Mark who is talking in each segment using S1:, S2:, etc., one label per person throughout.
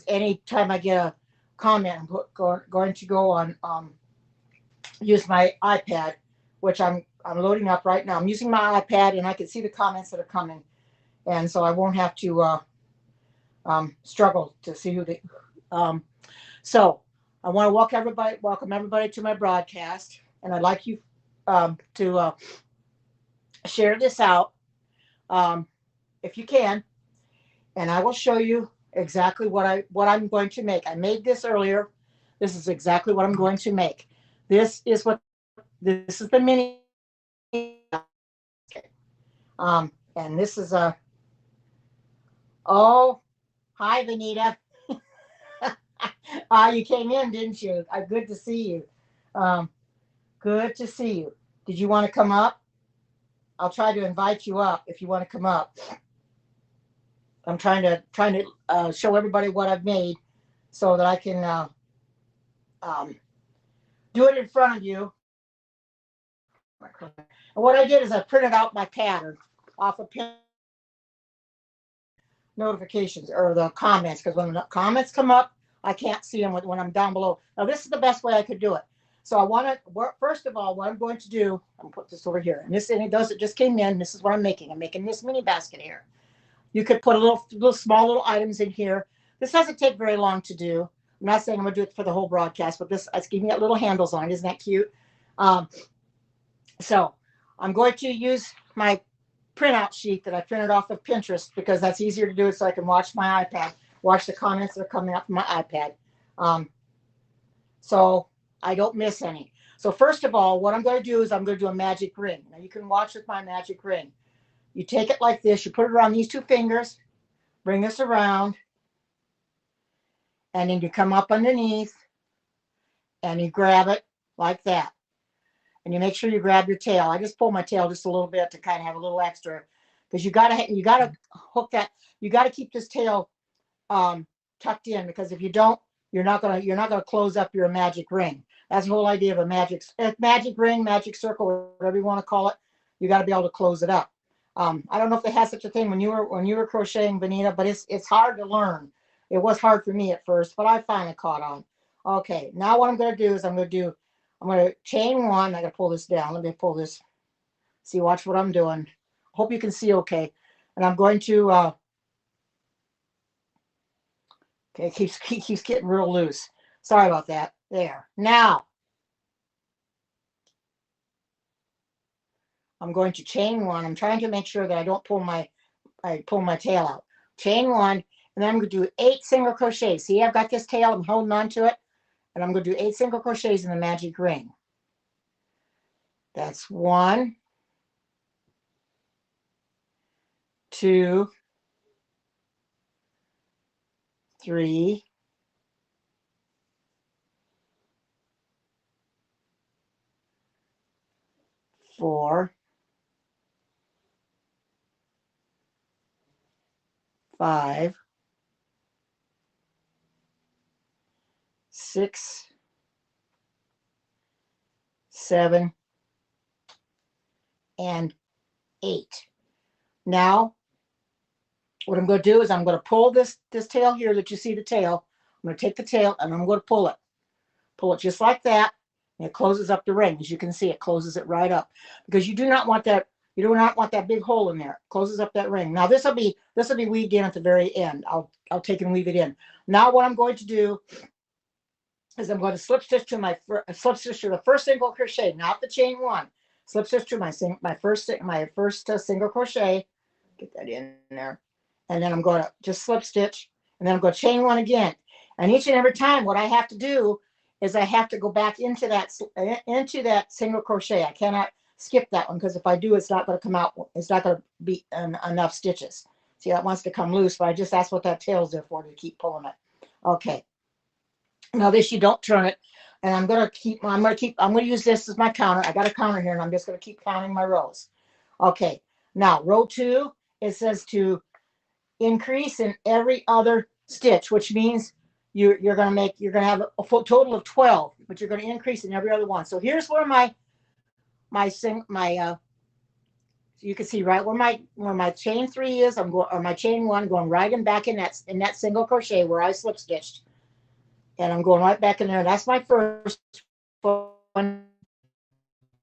S1: anytime I get a comment, I'm going to go on use my iPad, which I'm loading up right now. I'm using my iPad, and I can see the comments that are coming, and so I won't have to struggle to see who they. Um, so I want to welcome everybody to my broadcast, and I'd like you to share this out if you can, and I will show you exactly what I'm going to make. I made this earlier. This is exactly what I'm going to make. This is the mini and this is a oh hi Vanita. You came in, didn't you? Good to see you. Um, good to see you. Did you want to come up? I'll try to invite you up if you want to come up. I'm trying to show everybody what I've made so that I can um, do it in front of you. And what I did is I printed out my pattern off of notifications or the comments, because when the comments come up, I can't see them when I'm down below. Now, this is the best way I could do it. So I want to, first of all, what I'm going to do, I'm going to put this over here. And it just came in. This is what I'm making. I'm making this mini basket here. You could put small little items in here. This doesn't take very long to do. I'm not saying I'm going to do it for the whole broadcast, but it's giving it little handles on it. Isn't that cute? So I'm going to use my printout sheet that I printed off of Pinterest, because that's easier to do it, so I can watch my iPad, watch the comments that are coming up from my iPad. So I don't miss any. So first of all, what I'm going to do is I'm going to do a magic ring. Now you can watch with my magic ring. You take it like this, you put it around these two fingers, bring this around, and then you come up underneath and you grab it like that. And you make sure you grab your tail. I just pull my tail just a little bit to kind of have a little extra, because you gotta hook that. You gotta keep this tail tucked in, because if you don't, you're not gonna close up your magic ring. That's the whole idea of a magic ring, magic circle, whatever you want to call it. You got to be able to close it up. I don't know if they had such a thing when you were crocheting, Benita, but it's hard to learn. It was hard for me at first, but I finally caught on. Okay, now what I'm going to do is I'm going to chain one. I got to pull this down. Let me pull this. See, watch what I'm doing. Hope you can see okay. And I'm going to, okay, it keeps getting real loose. Sorry about that. There. Now, I'm going to chain one. I'm trying to make sure that I don't pull my tail out. Chain one, and then I'm going to do 8 single crochets. See, I've got this tail. I'm holding on to it. And I'm going to do 8 single crochets in the magic ring. That's 1, 2, 3, 4, 5, 6, 7, and 8. Now, what I'm going to do is I'm going to pull this tail here that you see the tail. I'm going to take the tail and I'm going to pull it. Pull it just like that. And it closes up the ring. As you can see, it closes it right up, because you do not want that. You do not want that big hole in there. It closes up that ring. Now this will be weaved in at the very end. I'll take and weave it in. Now what I'm going to do is I'm going to slip stitch to the first single crochet, not the chain one. Slip stitch to my first single crochet. Get that in there, and then I'm going to just slip stitch, and then I'm going to chain one again. And each and every time, what I have to do is I have to go back into that single crochet. I cannot skip that one, because if I do, it's not going to come out. It's not going to be enough stitches. See, that wants to come loose, but that's what that tail's there for, to keep pulling it. Okay. Now this, you don't turn it, and I'm going to use this as my counter. I got a counter here, and I'm just going to keep counting my rows. Okay. Now row 2, it says to increase in every other stitch, which means you're going to have a total of 12, but you're going to increase in every other one. So here's where my So you can see right where my chain 3 is. I'm going, or my chain 1, going right and back in that single crochet where I slip stitched, and I'm going right back in there. That's my first one.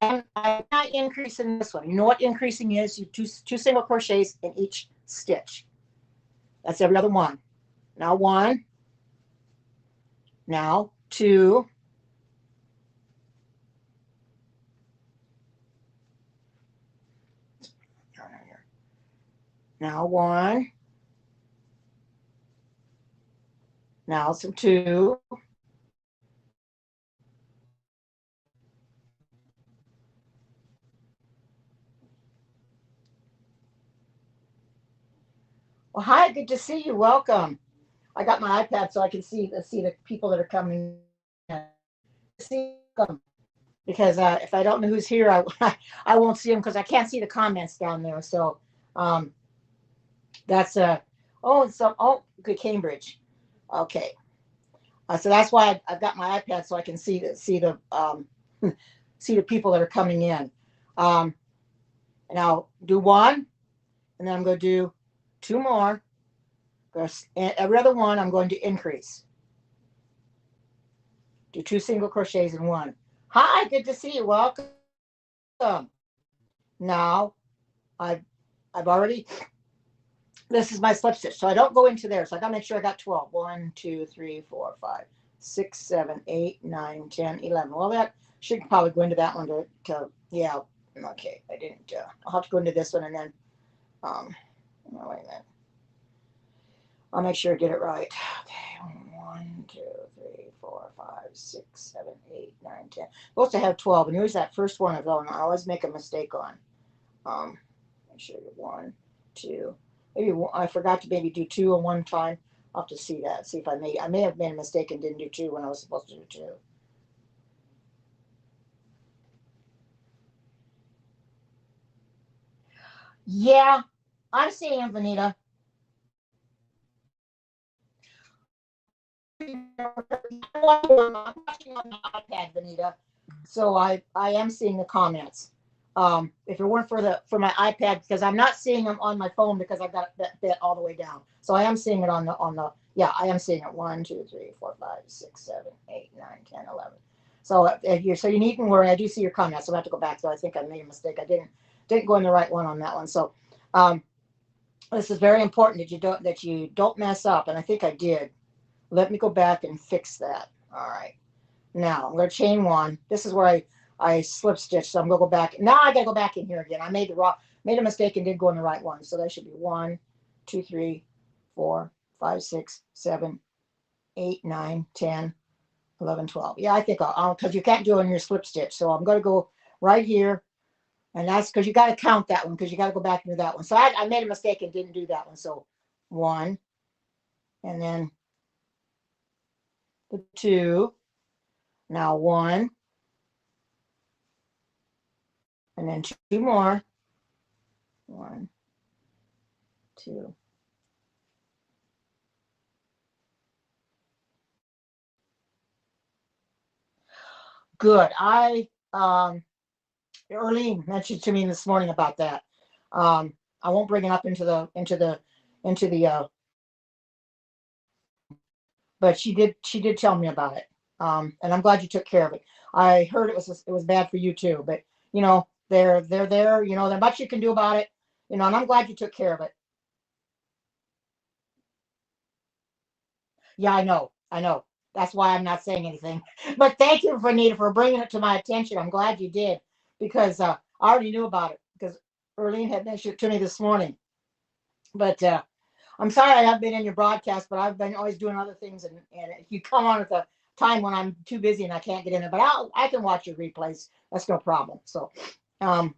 S1: And I'm not increasing this one. You know what increasing is? You two single crochets in each stitch. That's every other one. Now 1, now 2, now 1, now some 2, well, hi, good to see you. Welcome. I got my iPad so I can see the people that are coming in. See them because if I don't know who's here, I won't see them because I can't see the comments down there. So um, that's good Cambridge. Okay, so that's why I've got my iPad so I can see the see the people that are coming in. And I'll do 1, and then I'm going to do 2 more. Every other one, I'm going to increase. Do 2 single crochets in 1. Hi, good to see you. Welcome. Now, I've already. This is my slip stitch, so I don't go into there. So I got to make sure I got 12. 1, 2, 3, 4, 5, 6, 7, 8, 9, 10, 11. Well, that should probably go into that one to yeah. Okay, I didn't. I'll have to go into this one and then. No, wait a minute. I'll make sure I get it right. Okay, 1, 2, 3, 4, 5, 6, 7, 8, 9, 10. Supposed to have 12, and here's that first one of them. I always make a mistake on. Make sure you 1, 2. Maybe I forgot to maybe do 2 at one time. I'll have to see that. See if I may have made a mistake and didn't do 2 when I was supposed to do 2. Yeah, I'm seeing it, Vanita. I'm watching on the iPad, Vanita. So I am seeing the comments. If it weren't for my iPad, because I'm not seeing them on my phone because I've got that bit all the way down. So I am seeing it on the yeah, I am seeing it. 1, 2, 3, 4, 5, 6, 7, 8, 9, 10, 11. So you needn't worry. I do see your comments. So I have to go back. So I think I made a mistake. I didn't go in the right one on that one. So this is very important that you don't mess up. And I think I did. Let me go back and fix that. All right. Now I'm going to chain 1. This is where I slip stitch. So I'm going to go back. Now I got to go back in here again. I made a mistake and did go in the right one. So that should be 1, 2, 3, 4, 5, 6, 7, 8, 9, 10, 11, 12. Yeah, I think I'll because you can't do it in your slip stitch. So I'm going to go right here. And that's because you got to count that one because you got to go back into that one. So I made a mistake and didn't do that one. So 1, and then the 2. Now 1, and then 2 more. 1, 2. Good. Erlene mentioned to me this morning about that. I won't bring it up into the but she did tell me about it. And I'm glad you took care of it. I heard it was bad for you too, but they're there. There's much you can do about it. And I'm glad you took care of it. Yeah, I know. That's why I'm not saying anything. But thank you, Vanita, for bringing it to my attention. I'm glad you did because I already knew about it because Erlene had mentioned it to me this morning. But I'm sorry I haven't been in your broadcast, but I've been always doing other things, and you come on at the time when I'm too busy and I can't get in there. But I can watch your replays. That's no problem. So, but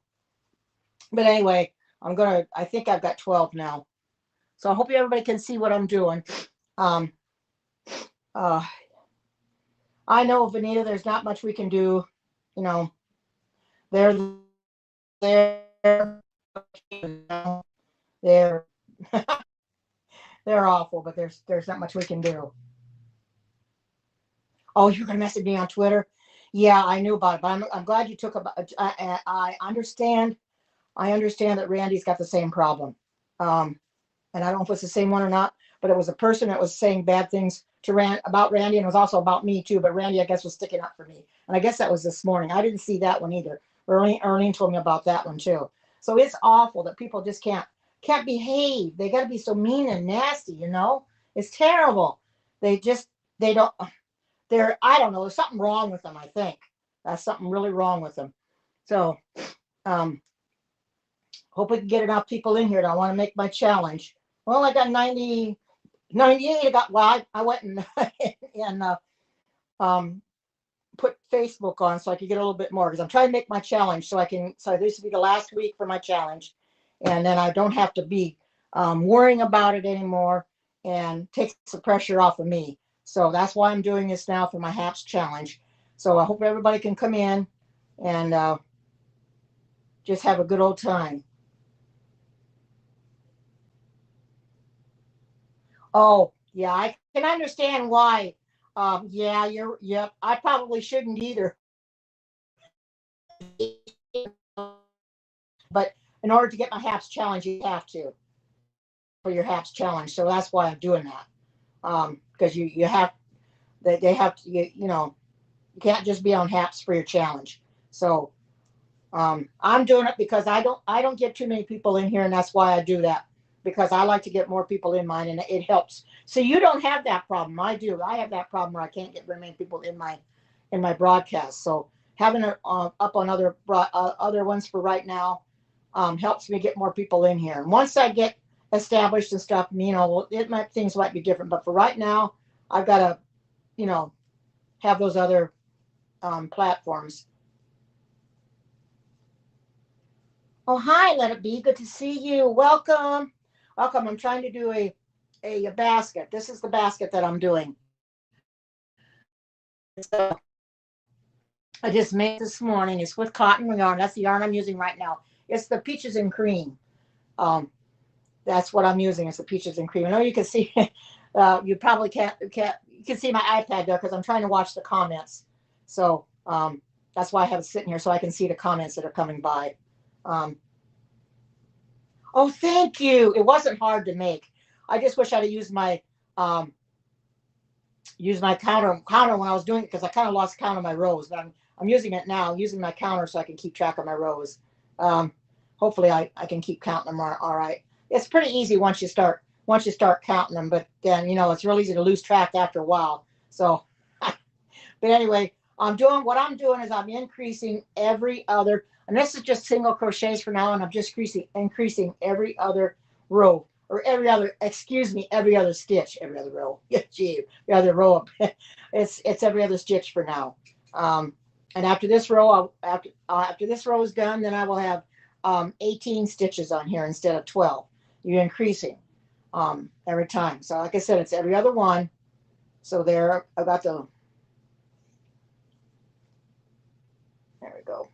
S1: anyway, I think I've got 12 now. So I hope everybody can see what I'm doing. Um, uh, I know, Vanita, there's not much we can do. They're there. They're they're awful, but there's not much we can do. Oh, you're gonna message me on Twitter? Yeah, I knew about it, but I'm glad you took about. I understand. I understand that Randy's got the same problem. And I don't know if it's the same one or not, but it was a person that was saying bad things to about Randy, and it was also about me too. But Randy, I guess, was sticking up for me, and I guess that was this morning. I didn't see that one either. Erlene told me about that one too. So it's awful that people just can't behave. They got to be so mean and nasty, you know. It's terrible. They just they don't. They're I don't know. There's something wrong with them. I think that's something really wrong with them. So hope we can get enough people in here. I want to make my challenge. Well, I got 90. 98. I got I went and put Facebook on so I could get a little bit more because I'm trying to make my challenge so I can. So this will be the last week for my challenge, and then I don't have to be worrying about it anymore, and takes the pressure off of me. So that's why I'm doing this now for my HAPS challenge. So I hope everybody can come in and just have a good old time. Oh, yeah, I can understand why. Yeah, yep. I probably shouldn't either. But in order to get my HAPS challenge, you have to for your HAPS challenge. So that's why I'm doing that. Because you have they have to you know you can't just be on HAPS for your challenge. So I'm doing it because I don't get too many people in here, and that's why I do that, because I like to get more people in mine, and it helps. So you don't have that problem. I do. I have that problem where I can't get very many people in my broadcast. So having it up on other ones for right now helps me get more people in here. And once I get established and stuff, you know, things might be different. But for right now, I've got to, you know, have those other platforms. Oh, hi, Let It Be. Good to see you. Welcome. Welcome. I'm trying to do a basket. This is the basket that I'm doing. So I just made this morning. It's with cotton yarn. That's the yarn I'm using right now. It's the peaches and cream. That's what I'm using. It's the peaches and cream. I know you can see. You probably can't. You can see my iPad there because I'm trying to watch the comments. So that's why I have it sitting here so I can see the comments that are coming by. Oh, thank you. It wasn't hard to make. I just wish I'd have used my counter when I was doing it, because I kind of lost count of my rows. But I'm using it now. I'm using my counter so I can keep track of my rows. Hopefully I can keep counting them all right. It's pretty easy once you start counting them, but then, you know, it's real easy to lose track after a while. So but anyway, what I'm doing is I'm increasing every other, and this is just single crochets for now, and I'm just increasing every other row, or every other stitch, every other row. Gee, every other row. It's every other stitch for now. And after this row, after this row is done, then I will have 18 stitches on here instead of 12. You're increasing every time. So like I said, it's every other one. So there, I got the. There we go.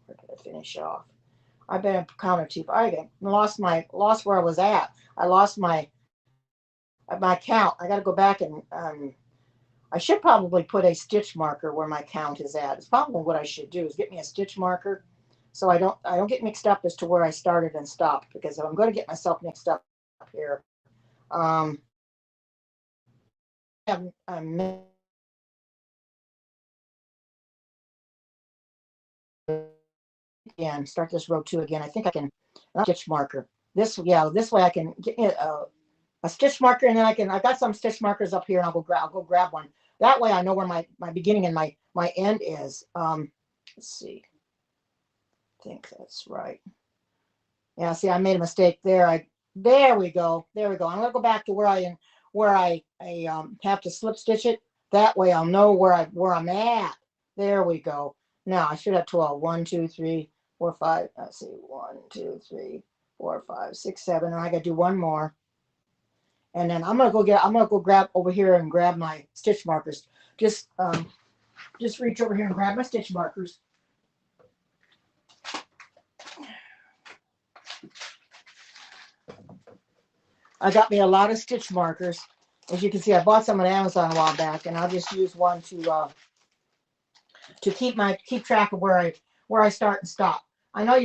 S1: Where did I finish off? I've been counter too. I lost where I was at. I lost my count. I got to go back and I should probably put a stitch marker where my count is at. It's probably what I should do, is get me a stitch marker so I don't get mixed up as to where I started and stopped, because if I'm going to get myself mixed up here, and start this row 2 again. I think I can stitch marker this way I can get me a stitch marker, and then I got some stitch markers up here, and I'll go grab one. That way I know where my beginning and my end is. Let's see. I think that's right. Yeah, see, I made a mistake there. There we go. I'm gonna go back to where I have to slip stitch it. That way I'll know where I'm at. There we go. Now I should have 12. 1, 2, 3, 4, 5. Let's see. 1, 2, 3, 4, 5, 6, 7. And I gotta do one more. And then I'm gonna go grab over here and grab my stitch markers. Just reach over here and grab my stitch markers. I got me a lot of stitch markers. As you can see, I bought some on Amazon a while back, and I'll just use one to to keep track of where I start and stop. I know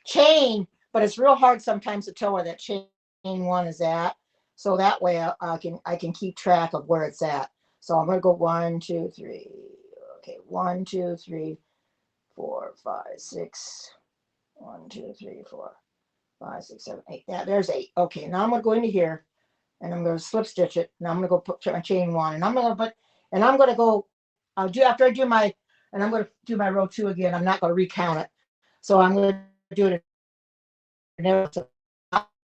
S1: chain, but it's real hard sometimes to tell where that chain one is at. So that way I can keep track of where it's at. So I'm going to go 1, 2, 3. Okay, 1, 2, 3, 4, 5, 6. 1, 2, 3, 4, 5, 6, 7, 8. Yeah, there's 8. Okay, now I'm going to go into here and I'm going to slip stitch it. Now I'm going to go put my chain 1, and I'm going to go. I'll do after I do my, and I'm going to do my row 2 again. I'm not going to recount it. So I'm going to do it.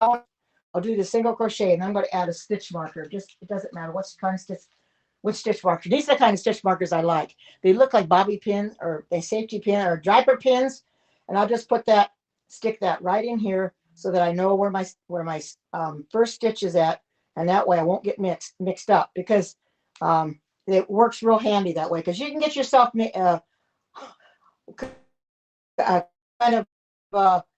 S1: I'll do the single crochet, and I'm going to add a stitch marker. Just it doesn't matter what kind of stitch, which stitch marker. These are the kind of stitch markers I like. They look like bobby pins or a safety pin or diaper pins, and I'll just stick that right in here so that I know where my first stitch is at, and that way I won't get mixed up, because it works real handy that way, because you can get yourself kind of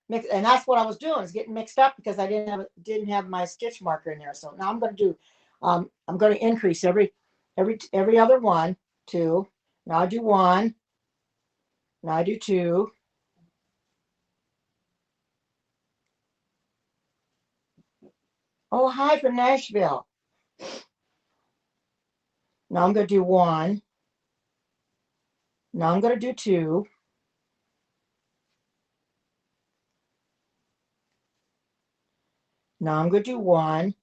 S1: mix, and that's what I was doing, is getting mixed up because I didn't have my stitch marker in there. So now I'm going to do I'm going to increase every other one. 2. Now I do 1. Now I do 2. Oh, hi from Nashville. Now I'm going to do 1. Now I'm going to do 2. Now I'm going to do 1.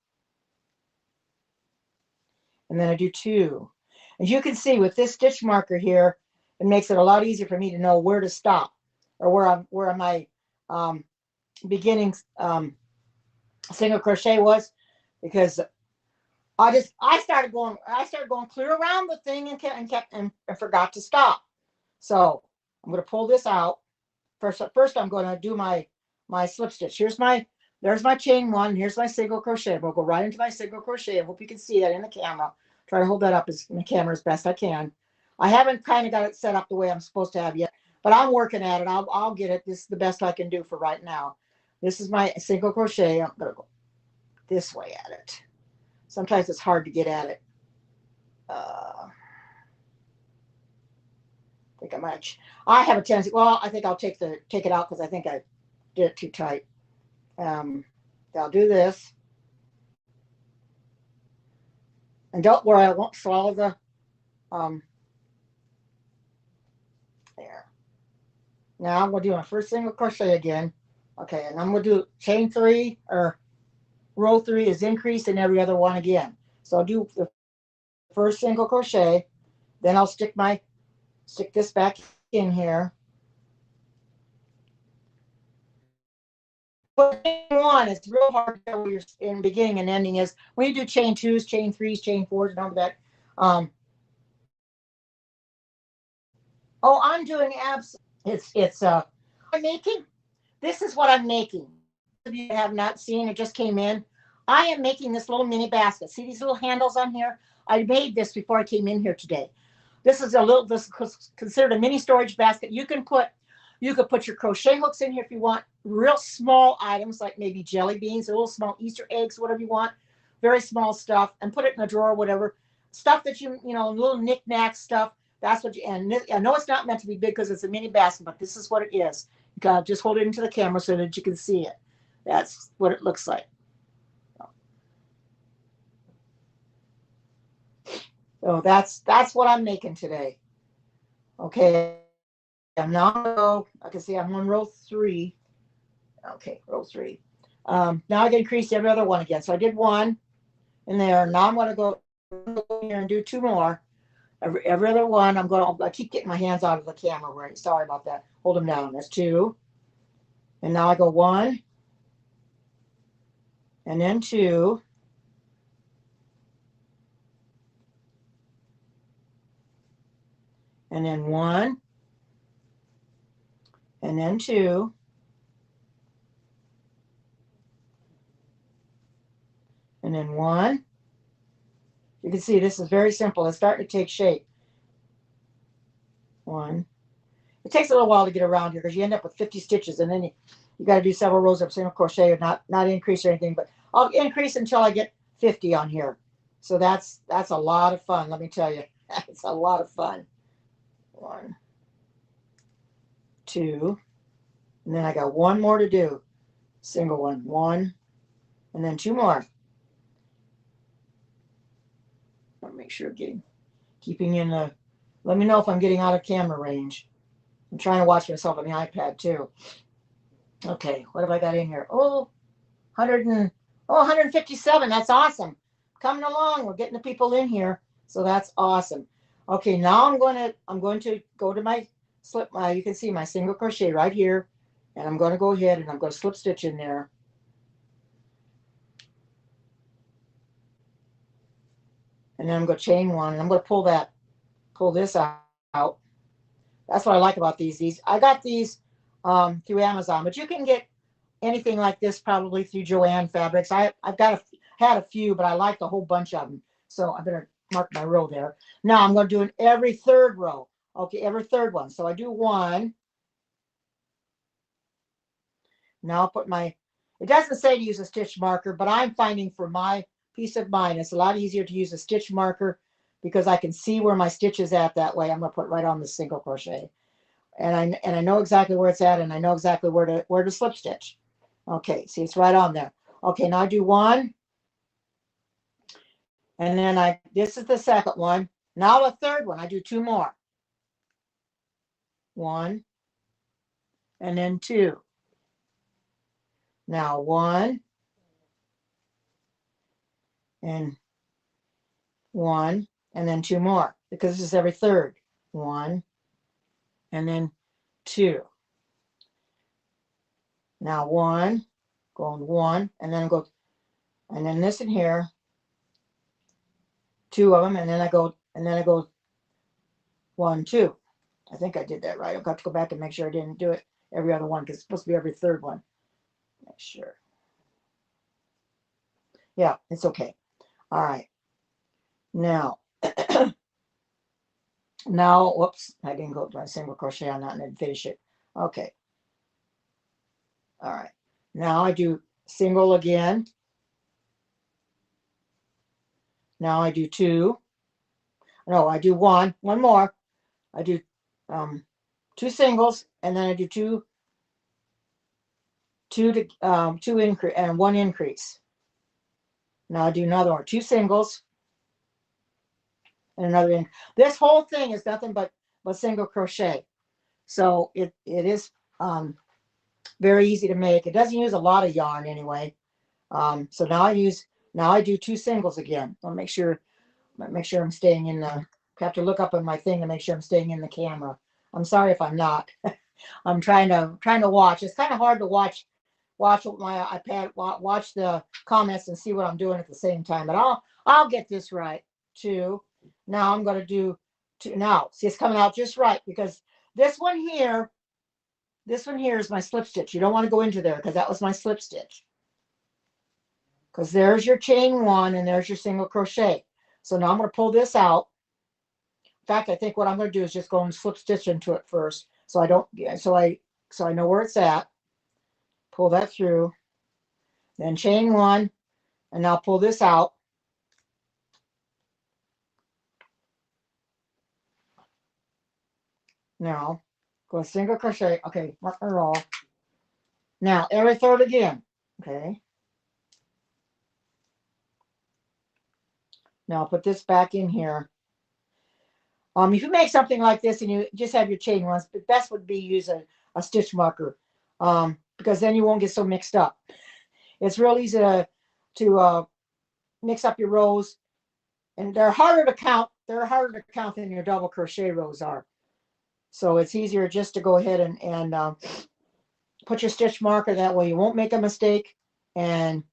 S1: And then I do 2. As you can see with this stitch marker here, it makes it a lot easier for me to know where to stop, or where my beginning single crochet was, because I started going clear around the thing and forgot to stop. So I'm going to pull this out. First I'm going to do my slip stitch. There's my chain 1. Here's my single crochet. We'll go right into my single crochet. I hope you can see that in the camera. Try to hold that up in the camera as best I can. I haven't kind of got it set up the way I'm supposed to have yet, but I'm working at it. I'll get it. This is the best I can do for right now. This is my single crochet. I'm going to go this way at it. Sometimes it's hard to get at it. I think I have a tendency. Well, I think I'll take it out, because I think I did it too tight. I'll do this, and don't worry, I won't swallow the there. Now I'm going to do my first single crochet again. Okay, and I'm going to do chain 3, or row 3 is increased in every other one again. So I'll do the first single crochet, then I'll stick this back in here. One, it's real hard to tell where your in beginning and ending is when you do chain 2s, chain 3s, chain 4s, and all that. I'm doing I'm making. This is what I'm making. If you have not seen, it just came in. I am making this little mini basket. See these little handles on here? I made this before I came in here today. This is considered a mini storage basket. You could put your crochet hooks in here if you want. Real small items like maybe jelly beans or little small Easter eggs, whatever you want. Very small stuff, and put it in a drawer, whatever. Stuff that little knick-knack stuff. That's what I know it's not meant to be big because it's a mini basket, but this is what it is. You gotta just hold it into the camera so that you can see it. That's what it looks like. So that's what I'm making today. Okay. And now I can see I'm on row 3. Okay, row 3. Now I can increase every other one again. So I did 1 in there. Now I'm going to go here and do 2 more. Every other one, I keep getting my hands out of the camera. Right? Sorry about that. Hold them down. That's 2. And now I go 1. And then 2. And then 1. And then 2. And then 1. You can see this is very simple. It's starting to take shape. 1. It takes a little while to get around here because you end up with 50 stitches, and then you got to do several rows of single crochet, or not increase or anything, but I'll increase until I get 50 on here. So that's a lot of fun, let me tell you. It's a lot of fun. 1, 2, and then I got one more to do. Single one, 1, and then 2 more. I want to make sure I'm keeping in the, let me know if I'm getting out of camera range. I'm trying to watch myself on the iPad too. Okay, what have I got in here? Oh, 157. That's awesome. Coming along. We're getting the people in here. So that's awesome. Okay, now I'm going to go to my slip. You can see my single crochet right here. And I'm going to go ahead and I'm going to slip stitch in there. And then I'm going to chain 1. And I'm going to pull this out. That's what I like about these. I got these through Amazon, but you can get anything like this probably through Joann Fabrics. I've had a few, but I liked a whole bunch of them. So I better mark my row there. Now I'm going to do it every third row. Okay, every third one. So I do 1. Now I'll put it doesn't say to use a stitch marker, but I'm finding for my peace of mind, it's a lot easier to use a stitch marker because I can see where my stitch is at that way. I'm going to put right on the single crochet. And I know exactly where it's at, and I know exactly where to slip stitch. Okay, see, it's right on there. Okay, now I do 1. And then this is the second one. Now the third one, I do 2 more. 1, and then 2. Now 1, and 1, and then 2 more, because this is every third. 1, and then 2. Now 1, going 1, and then and then this in here, 2 of them, and then I go 1, 2. I think I did that right. I've got to go back and make sure I didn't do it every other one because it's supposed to be every third one. Make sure. Yeah, it's okay. All right. Now, whoops, I didn't go to my single crochet on that and then finish it. Okay. All right. Now I do single again. Now I do 2. No, I do 1 more. I do 2 singles, and then I do two increase and 1 increase. Now I do another one, 2 singles and another increase. This whole thing is nothing but single crochet. So it is very easy to make. It doesn't use a lot of yarn anyway. So now I do 2 singles again. I'll make sure I'm staying in the, I have to look up on my thing to make sure I'm staying in the camera. I'm sorry if I'm not. I'm trying to watch. It's kind of hard to watch my iPad, watch the comments and see what I'm doing at the same time. But I'll get this right. 2. Now I'm going to do 2. Now, see, it's coming out just right because this one here is my slip stitch. You don't want to go into there because that was my slip stitch. Because there's your chain 1 and there's your single crochet. So now I'm going to pull this out. In fact, I think what I'm going to do is just go and slip stitch into it first, so I know where it's at. Pull that through, then chain 1, and now pull this out. Now go single crochet. Okay, mark my roll. Now every third again. Okay. Now I'll put this back in here. If you make something like this and you just have your chain 1s, the best would be use a stitch marker, because then you won't get so mixed up. It's real easy to mix up your rows, and they're harder to count. They're harder to count than your double crochet rows are. So it's easier just to go ahead and put your stitch marker. That way you won't make a mistake, and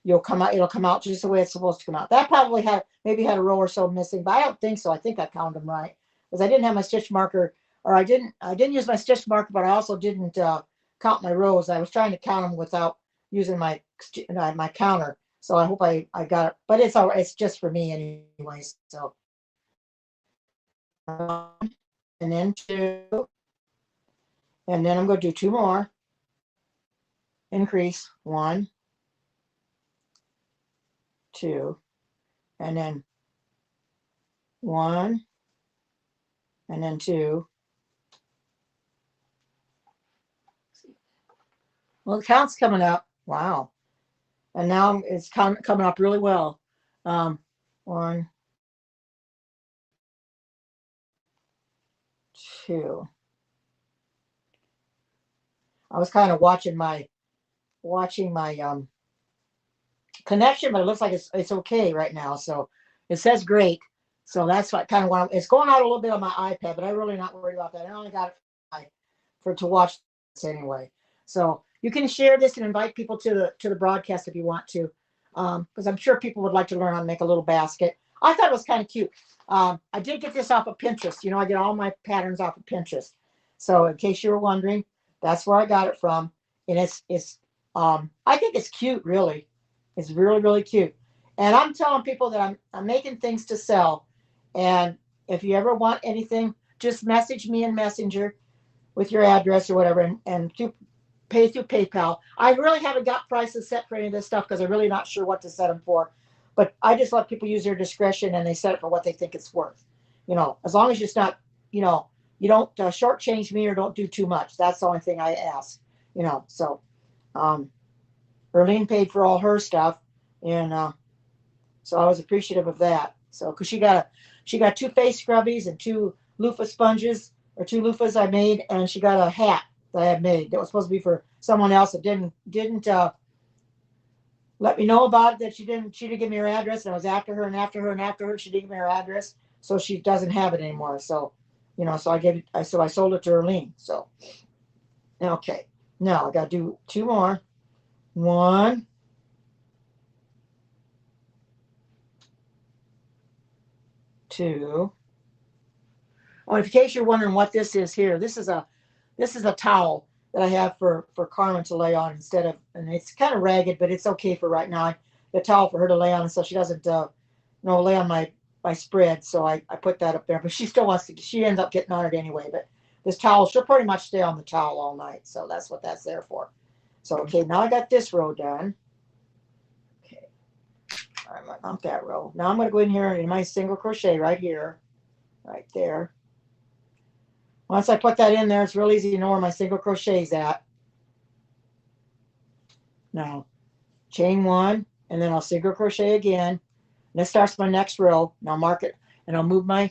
S1: it'll come out just the way it's supposed to come out. That probably maybe had a row or so missing, but I don't think so. I think I counted them right because I didn't have my stitch marker, or I didn't use my stitch marker, but I also didn't count my rows. I was trying to count them without using my counter. So I hope I got it, but it's all right. It's just for me anyway. So and then 2, and then I'm going to do 2 more. Increase 1, 2, and then 1, and then 2. Well, the count's coming up. Wow. And now it's coming up really well. 1, 2. I was kind of watching my connection, but it looks like it's okay right now. So it says great. So that's what kind of what it's going out a little bit on my iPad, but I'm really not worried about that. I only got it to watch this anyway. So you can share this and invite people to the broadcast if you want to, because I'm sure people would like to learn how to make a little basket. I thought it was kind of cute. I did get this off of Pinterest. You know, I get all my patterns off of Pinterest. So in case you were wondering, that's where I got it from. And it's I think it's cute, really. It's really, really cute. And I'm telling people that I'm making things to sell. And if you ever want anything, just message me in Messenger with your address or whatever, and pay through PayPal. I really haven't got prices set for any of this stuff because I'm really not sure what to set them for. But I just let people use their discretion and they set it for what they think it's worth. You know, as long as it's not, you know, you don't shortchange me or don't do too much. That's the only thing I ask. You know, so Erlene paid for all her stuff, and so I was appreciative of that. So because she got 2 face scrubbies and 2 loofah sponges, or 2 loofahs I made, and she got a hat that I had made that was supposed to be for someone else that didn't let me know about it. That she didn't give me her address, and I was after her and after her and after her. She didn't give me her address, so she doesn't have it anymore. So, you know, so I sold it to Erlene. So okay, now I got to do 2 more. 1, 2. Oh, in case you're wondering what this is here, this is a towel that I have for Carmen to lay on instead of, and it's kind of ragged, but it's okay for right now. The towel for her to lay on, so she doesn't lay on my spread. So I put that up there, but she still wants to. She ends up getting on it anyway. But this towel, she'll pretty much stay on the towel all night. So that's what that's there for. So okay, now I got this row done. Okay, I'm gonna dump that row. Now I'm gonna go in here in my single crochet right here, right there. Once I put that in there, it's real easy to know where my single crochet is at. Now, chain 1, and then I'll single crochet again. And this starts my next row. And I'll mark it, and I'll move my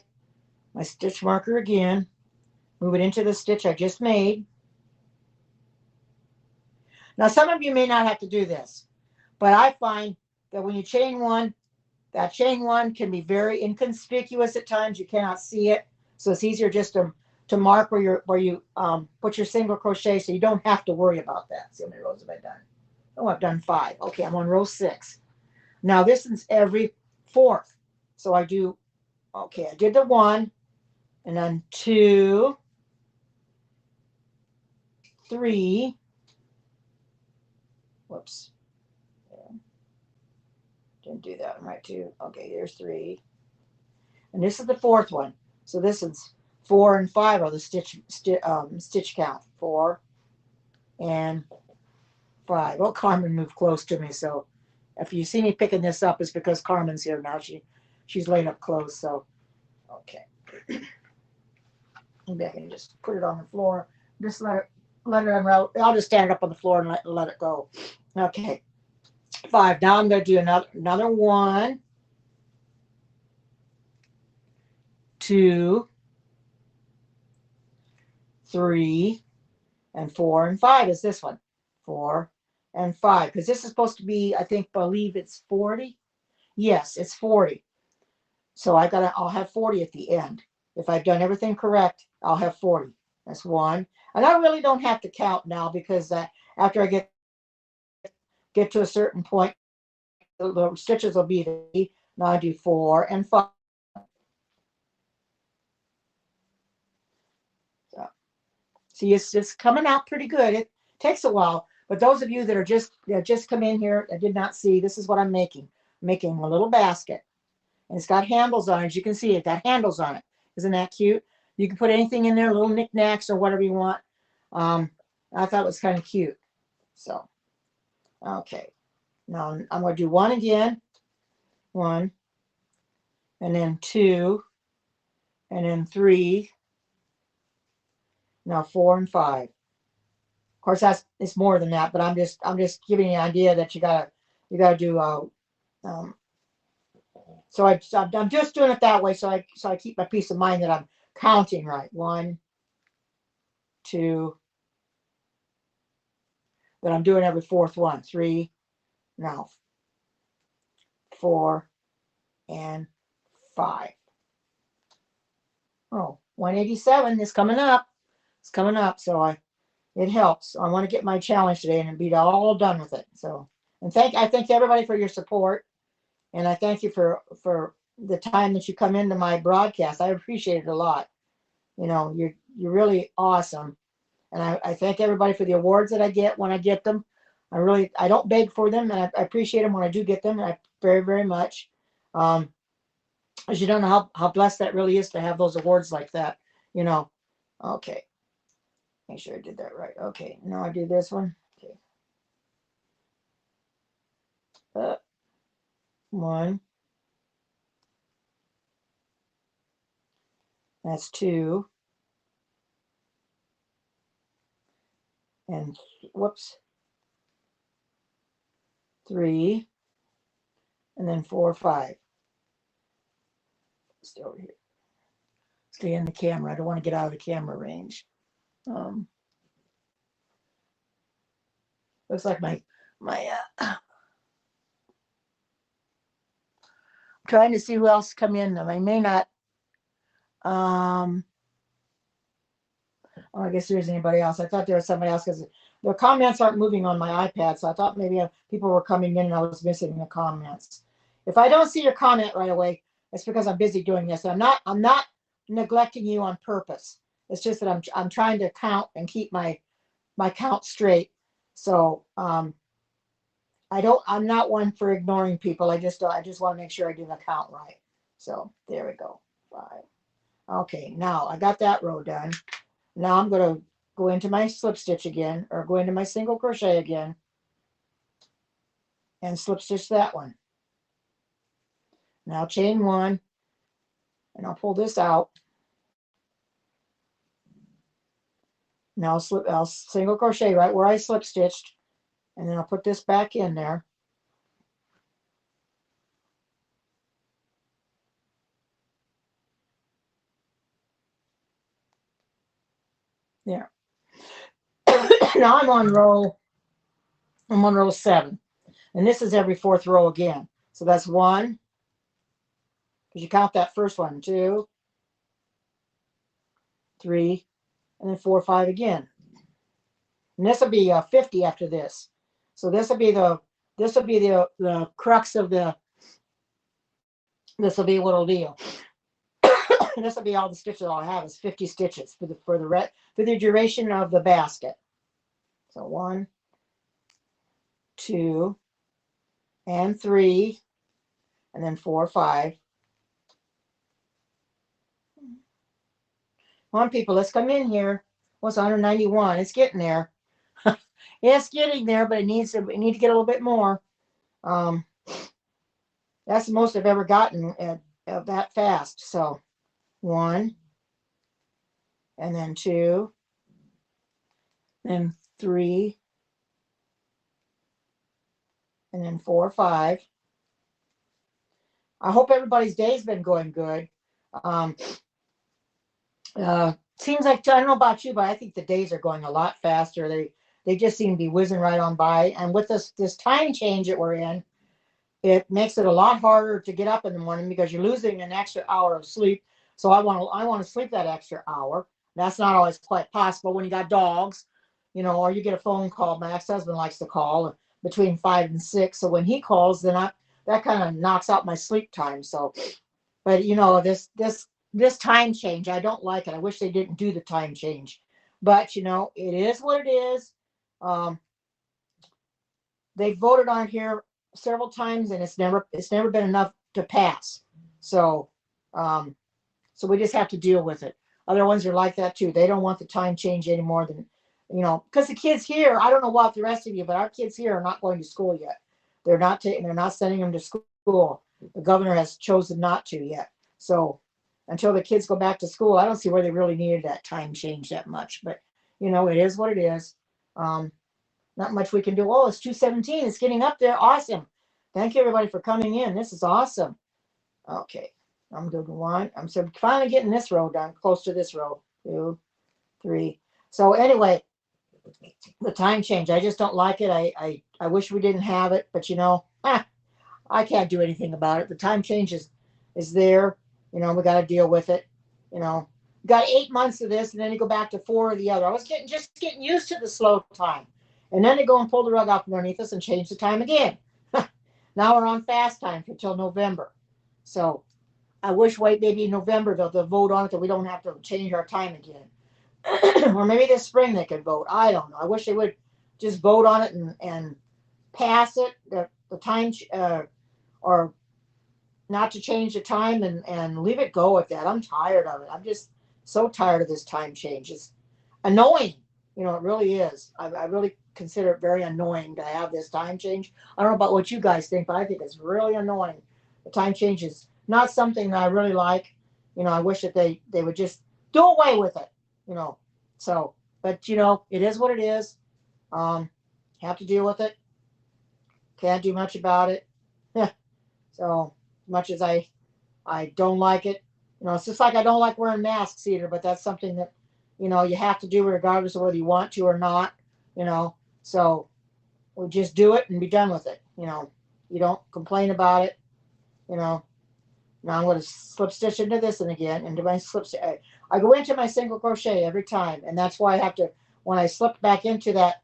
S1: stitch marker again. Move it into the stitch I just made. Now, some of you may not have to do this, but I find that when you chain 1, that chain 1 can be very inconspicuous at times. You cannot see it, so it's easier just to mark where you put your single crochet, so you don't have to worry about that. See how many rows have I done? Oh, I've done 5. Okay, I'm on row 6. Now this is every 4th. So I do, okay, I did the 1, and then 2, 3. Whoops. Yeah. Didn't do that one right too. Okay, here's 3. And this is the 4th one. So this is 4 and 5 are the stitch count. 4 and 5. Oh, Carmen moved close to me, so if you see me picking this up, it's because Carmen's here now. She's laying up close. So okay, maybe I can just put it on the floor. Just let it unravel. I'll just stand it up on the floor and let it go. Okay, 5. Now I'm going to do another 1, 2, 3, and 4 and 5 is this one. 4 and 5, because this is supposed to be, believe it's 40. Yes, it's 40. So I'll have 40 at the end. If I've done everything correct, I'll have 40. That's 1. And I really don't have to count now, because after I get to a certain point, the stitches will be there. Now I do 4 and 5. So, see, it's coming out pretty good. It takes a while, but those of you that just come in here that did not see, this is what I'm making. I'm making a little basket, and it's got handles on it. As you can see, it got handles on it. Isn't that cute? You can put anything in there, little knickknacks or whatever you want. I thought it was kind of cute. So, okay. Now I'm going to do 1 again. 1. And then 2. and then 3. Now 4 and 5. Of course, it's more than that, but I'm just giving you an idea that you gotta do. So I'm just doing it that way, so I keep my peace of mind that I'm counting right. 1, 2. That I'm doing every fourth one. 3. Now 4 and 5. Oh, 187 is coming up. It's coming up, so it helps. I want to get my challenge today and be all done with it. So, and I thank everybody for your support, and I thank you for the time that you come into my broadcast. I appreciate it a lot. You know, you're really awesome, and I thank everybody for the awards that I get when I get them. I don't beg for them, and I appreciate them when I do get them. I very, very much. As you don't know how blessed that really is to have those awards like that. You know. Okay. Make sure I did that right. Okay. Now I do this one. Okay. 1. That's 2. And whoops. 3. And then 4, 5. Stay over here. Stay in the camera. I don't want to get out of the camera range. Looks like my trying to see who else come in. I may not. Oh, I guess there's anybody else. I thought there was somebody else because the comments aren't moving on my iPad, so I thought maybe people were coming in and I was missing the comments. If I don't see your comment right away, it's because I'm busy doing this. I'm not neglecting you on purpose. It's just that I'm trying to count and keep my count straight. So I'm not one for ignoring people. I just want to make sure I do the count right. So there we go. 5. Okay, now I got that row done. Now I'm going to go into my slip stitch again, or go into my single crochet again, and slip stitch that one. Now chain 1, and I'll pull this out. Now I'll single crochet right where I slip stitched, and then I'll put this back in there. There. Now I'm on row 7, and this is every 4th row again. So that's 1, because you count that first one, 2, 3, and then 4, 5 again. And this will be 50 after this. So this will be the crux of the. This will be what it'll be. This will be all the stitches I'll have is 50 stitches for the duration of the basket. So 1, 2, and 3, and then 4, 5. Come on, people, let's come in here. What's 191? It's getting there. It's getting there, but we need to get a little bit more. That's the most I've ever gotten at that fast. So 1, and then 2, then 3, and then 4, 5. I hope everybody's day's been going good. Seems like, I don't know about you, but I think the days are going a lot faster. They just seem to be whizzing right on by. And with this time change that we're in, it makes it a lot harder to get up in the morning because you're losing an extra hour of sleep. So I want to sleep that extra hour. That's not always quite possible when you got dogs, or you get a phone call. My ex-husband likes to call between 5 and 6. So when he calls, then that kind of knocks out my sleep time. So, but this time change, I don't like it. I wish they didn't do the time change, but it is what it is. They voted on here several times, and it's never been enough to pass. So we just have to deal with it. Other ones are like that too. They don't want the time change any more than, because the kids here, I don't know about the rest of you, but our kids here are not going to school yet. They're not sending them to school. The governor has chosen not to yet. So, until the kids go back to school. I don't see where they really needed that time change that much, but you know, it is what it is. Um, not much we can do. Oh, it's 2:17. It's getting up there. Awesome. Thank you everybody for coming in. This is awesome. Okay. I'm doing one. I'm so finally getting this row done, close to this row. 2, 3. So anyway, the time change. I just don't like it. I wish we didn't have it, but you know, I can't do anything about it. The time change is there. You know, we got to deal with it. You know, got 8 months of this, and then you go back to 4 of the other. I was just getting used to the slow time, and then they go and pull the rug out from underneath us and change the time again. Now we're on fast time until November. So I wish maybe in November they'll vote on it that we don't have to change our time again. Or maybe this spring they could vote. I don't know. I wish they would just vote on it and pass it, the time, or not to change the time and leave it go at that. I'm tired of it. I'm just so tired of this time change. It's annoying. You know, it really is. I really consider it very annoying to have this time change. I don't know about what you guys think, but I think it's really annoying. The time change is not something that I really like. You know, I wish that they would just do away with it, you know. So, but you know, it is what it is. Have to deal with it. Can't do much about it. So much as I don't like it, you know, it's just like I don't like wearing masks either, but that's something that, you know, you have to do regardless of whether you want to or not, you know. So we'll just do it and be done with it. You know, you don't complain about it, you know. Now I'm going to slip stitch into this and again into my slip stitch. I go into my single crochet every time, and that's why I have to, when I slip back into that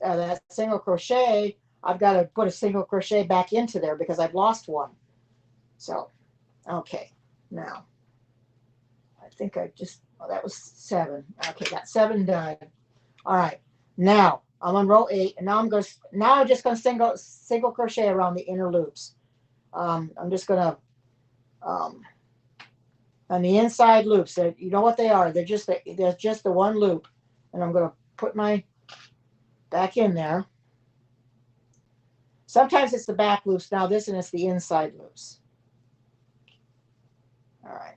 S1: that single crochet, I've got to put a single crochet back into there because I've lost one. So, okay, now I think I just, oh, that was 7. Okay, got 7 done. All right, now I'm on row 8, and now I'm just going to single crochet around the inner loops. I'm just going to on the inside loops, you know what they are. They're just the one loop, and I'm going to put my back in there. Sometimes it's the back loops. Now this and it's the inside loops. All right,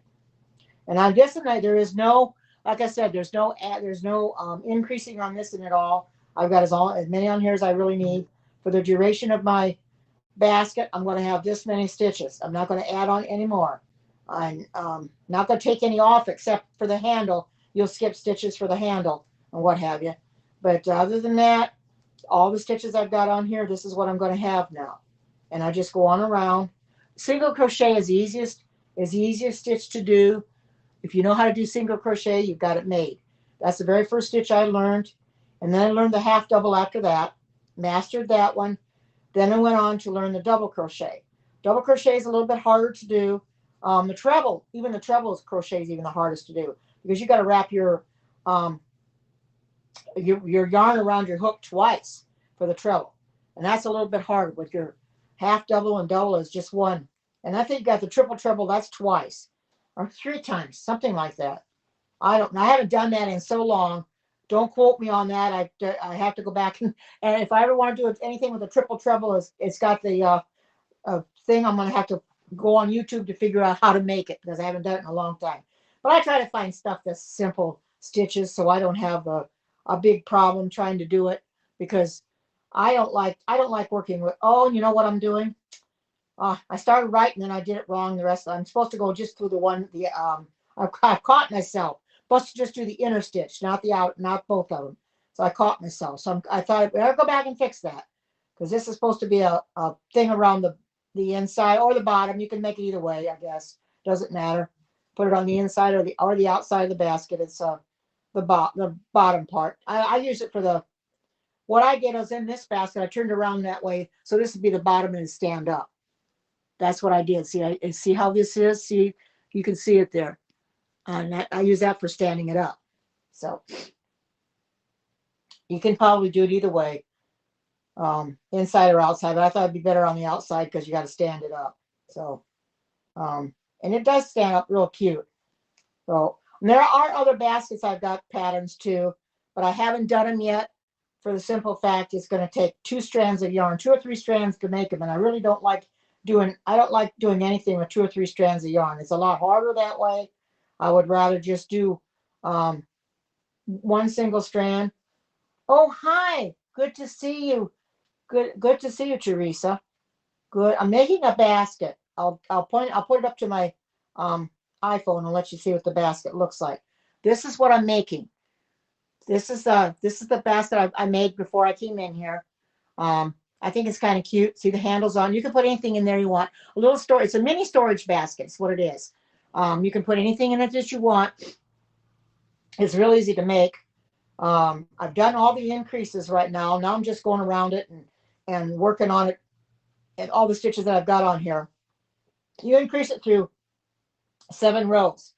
S1: and I'm guessing that there is no, like I said, there's no increasing on this and at all. I've got as many on here as I really need for the duration of my basket. I'm going to have this many stitches. I'm not going to add on any more. I'm not going to take any off except for the handle. You'll skip stitches for the handle and what have you. But other than that, all the stitches I've got on here, this is what I'm going to have now. And I just go on around. Single crochet is the easiest stitch to do. If you know how to do single crochet, you've got it made. That's the very first stitch I learned. And then I learned the half double after that. Mastered that one. Then I went on to learn the double crochet. Double crochet is a little bit harder to do. The treble, even the treble crochet is even the hardest to do because you got to wrap your yarn around your hook twice for the treble, and that's a little bit harder. With your half double and double is just one, and I think you got the triple treble, that's twice or 3 times, something like that. I haven't done that in so long. Don't quote me on that. I have to go back and if I ever want to do anything with a triple treble, it's got the thing. I'm going to have to go on YouTube to figure out how to make it because I haven't done it in a long time. But I try to find stuff that's simple stitches so I don't have a big problem trying to do it because I don't like working with, oh, you know what I'm doing? I started right and then I did it wrong. The rest I'm supposed to go just through I've caught myself. Supposed to just do the inner stitch, not both of them. So I caught myself. So I thought I better go back and fix that because this is supposed to be a thing around the inside or the bottom. You can make it either way, I guess. Doesn't matter. Put it on the inside or the outside of the basket. It's the bottom part. I use it for what I did was in this basket. I turned around that way, so this would be the bottom and stand up. That's what I did. See how this is? See, you can see it there. And I use that for standing it up. So you can probably do it either way, inside or outside. But I thought it'd be better on the outside because you got to stand it up. So, and it does stand up real cute. So there are other baskets I've got patterns too, but I haven't done them yet for the simple fact it's going to take 2 strands of yarn, 2 or 3 strands to make them. And I really don't like I don't like doing anything with 2 or 3 strands of yarn. It's a lot harder that way. I would rather just do one single strand. Oh, hi. Good to see you. Good to see you, Teresa. Good. I'm making a basket. I'll put it up to my um, iPhone and let you see what the basket looks like. This is what I'm making. This is the basket I made before I came in here. I think it's kind of cute. See the handles on. You can put anything in there you want. A little storage. It's a mini storage basket. It's what it is. You can put anything in it that you want. It's real easy to make. I've done all the increases right now. Now I'm just going around it and working on it and all the stitches that I've got on here. You increase it through 7 rows.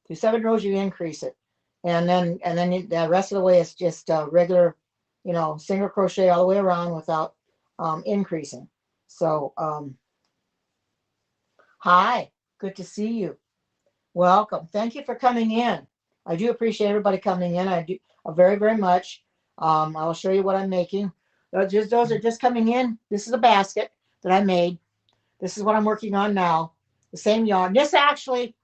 S1: Through 7 rows, you increase it, and then the rest of the way it's just regular, single crochet all the way around without increasing. So, hi, good to see you. Welcome. Thank you for coming in. I do appreciate everybody coming in. I do very, very much. I'll show you what I'm making. Those are just coming in. This is a basket that I made. This is what I'm working on now. The same yarn. This actually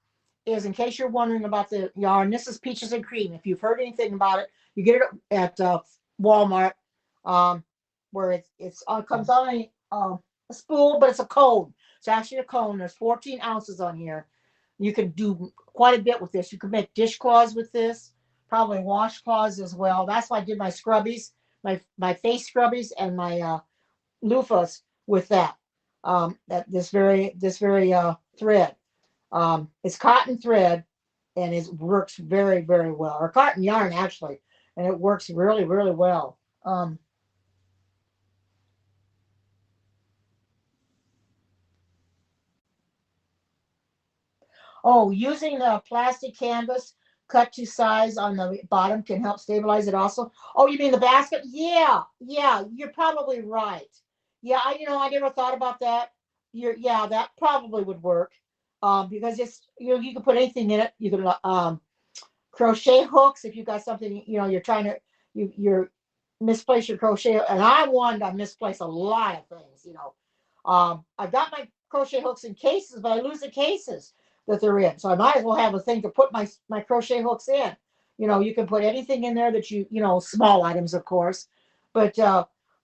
S1: is, in case you're wondering about the yarn, this is Peaches and Cream. If you've heard anything about it, you get it at Walmart, where it comes on a spool, but it's a cone. It's actually a cone. There's 14 ounces on here. You can do quite a bit with this. You can make dishcloths with this, probably washcloths as well. That's why I did my scrubbies, my face scrubbies, and my loofahs with that. This very thread. It's cotton thread, and it works very, very well. Or cotton yarn, actually, and it works really, really well. Oh, using the plastic canvas cut to size on the bottom can help stabilize it also. Oh, you mean the basket? Yeah, you're probably right. Yeah, I never thought about that. Yeah, that probably would work. Because it's you can put anything in it. You can crochet hooks if you've got something, you're trying to you're misplace your crochet, and I wanted to misplace a lot of things. I've got my crochet hooks in cases, but I lose the cases that they're in, so I might as well have a thing to put my crochet hooks in. You can put anything in there that small items, of course, but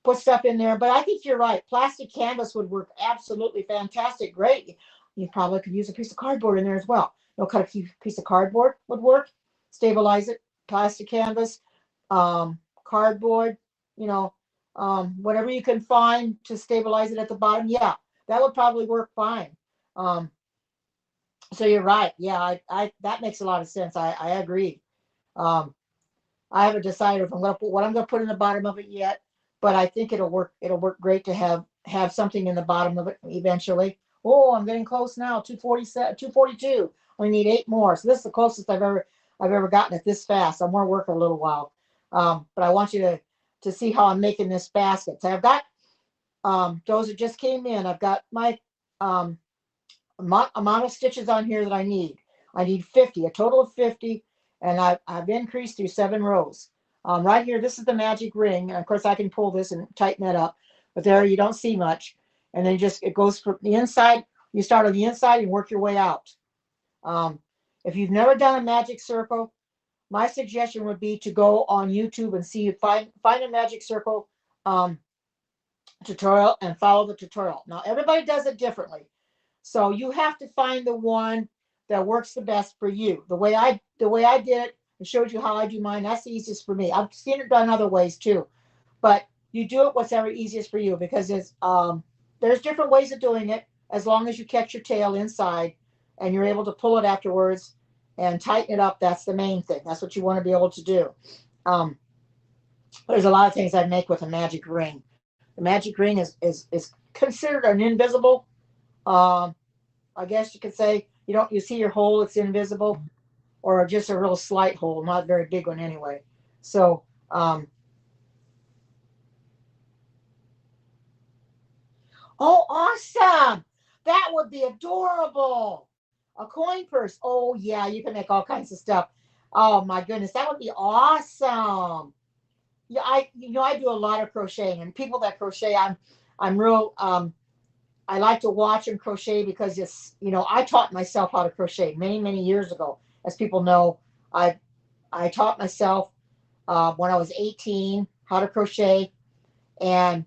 S1: put stuff in there. But I think you're right. Plastic canvas would work absolutely fantastic. Great. You probably could use a piece of cardboard in there as well. Cut a piece of cardboard would work. Stabilize it. Plastic canvas, cardboard, whatever you can find to stabilize it at the bottom. Yeah, that would probably work fine. So you're right. Yeah, I that makes a lot of sense. I agree. Um, I haven't decided if I'm going to put what I'm going to put in the bottom of it yet, but I think it'll work. It'll work great to have something in the bottom of it eventually. Oh, I'm getting close now. 247, 242. I need 8 more. So this is the closest I've ever gotten it this fast. I'm going to work a little while, but I want you to see how I'm making this basket. So I've got those that just came in. I've got my amount of stitches on here that I need. I need 50, a total of 50, and I've increased through 7 rows. Right here, this is the magic ring, and of course I can pull this and tighten it up, but there you don't see much. And then it goes from the inside. You start on the inside and work your way out. If you've never done a magic circle, my suggestion would be to go on YouTube and find a magic circle tutorial and follow the tutorial. Now everybody does it differently. So you have to find the one that works the best for you. The way I did it, I showed you how I do mine. That's the easiest for me. I've seen it done other ways too, but you do it whatever easiest for you, because there's different ways of doing it, as long as you catch your tail inside and you're able to pull it afterwards and tighten it up. That's the main thing. That's what you want to be able to do. There's a lot of things I make with a magic ring. The magic ring is considered an invisible. I guess you could say you see your hole, it's invisible, or just a real slight hole, not a very big one anyway. So oh, awesome! That would be adorable. A coin purse. Oh yeah, you can make all kinds of stuff. Oh my goodness, that would be awesome. Yeah, I do a lot of crocheting, and people that crochet, I'm real I like to watch them crochet because it's, you know, I taught myself how to crochet many, many years ago. As people know, I I taught myself when I was 18 how to crochet, and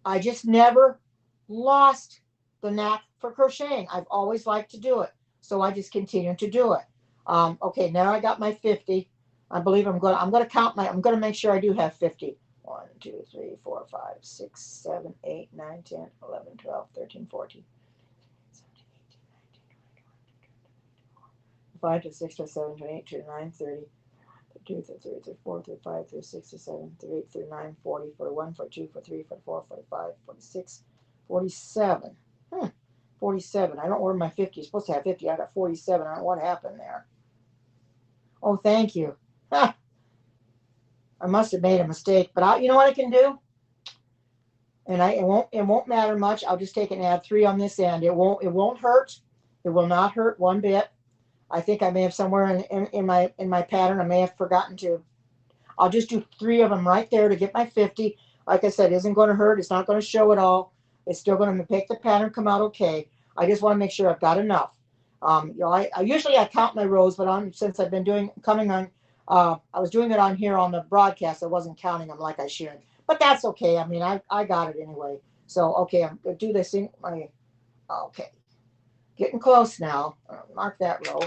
S1: I just never lost the knack for crocheting. I've always liked to do it, so I just continue to do it. Okay, now I got my 50. I believe I'm gonna count my. I'm gonna make sure I do have 50. 1, 2, 3, 4, 5, 6, 7, 8, 9, 10, 11, 12, 13, 14. 5 to 6 to 7 to 8 to 9, 30, 2, 3, 4, 5, 6, 7, 8, 9, 40, 41, 42, 43, 44, 45, 46, 47. 47. I don't know where my 50 is supposed to have 50. I got 47. I don't know what happened there. Oh, thank you. Ha, I must have made a mistake, but you know what I can do? And it won't matter much. I'll just take and add 3 on this end. It won't hurt. It will not hurt one bit. I think I may have somewhere in my pattern. I may have forgotten to. I'll just do 3 of them right there to get my 50. Like I said, it isn't going to hurt. It's not going to show at all. It's still going to make the pattern come out okay. I just want to make sure I've got enough. You know, I usually I count my rows, but since I've been coming on, I was doing it on here on the broadcast. I wasn't counting them like I should, but that's okay. I mean, I got it anyway. So okay, I'm gonna do this thing. Okay, getting close now. Mark that row.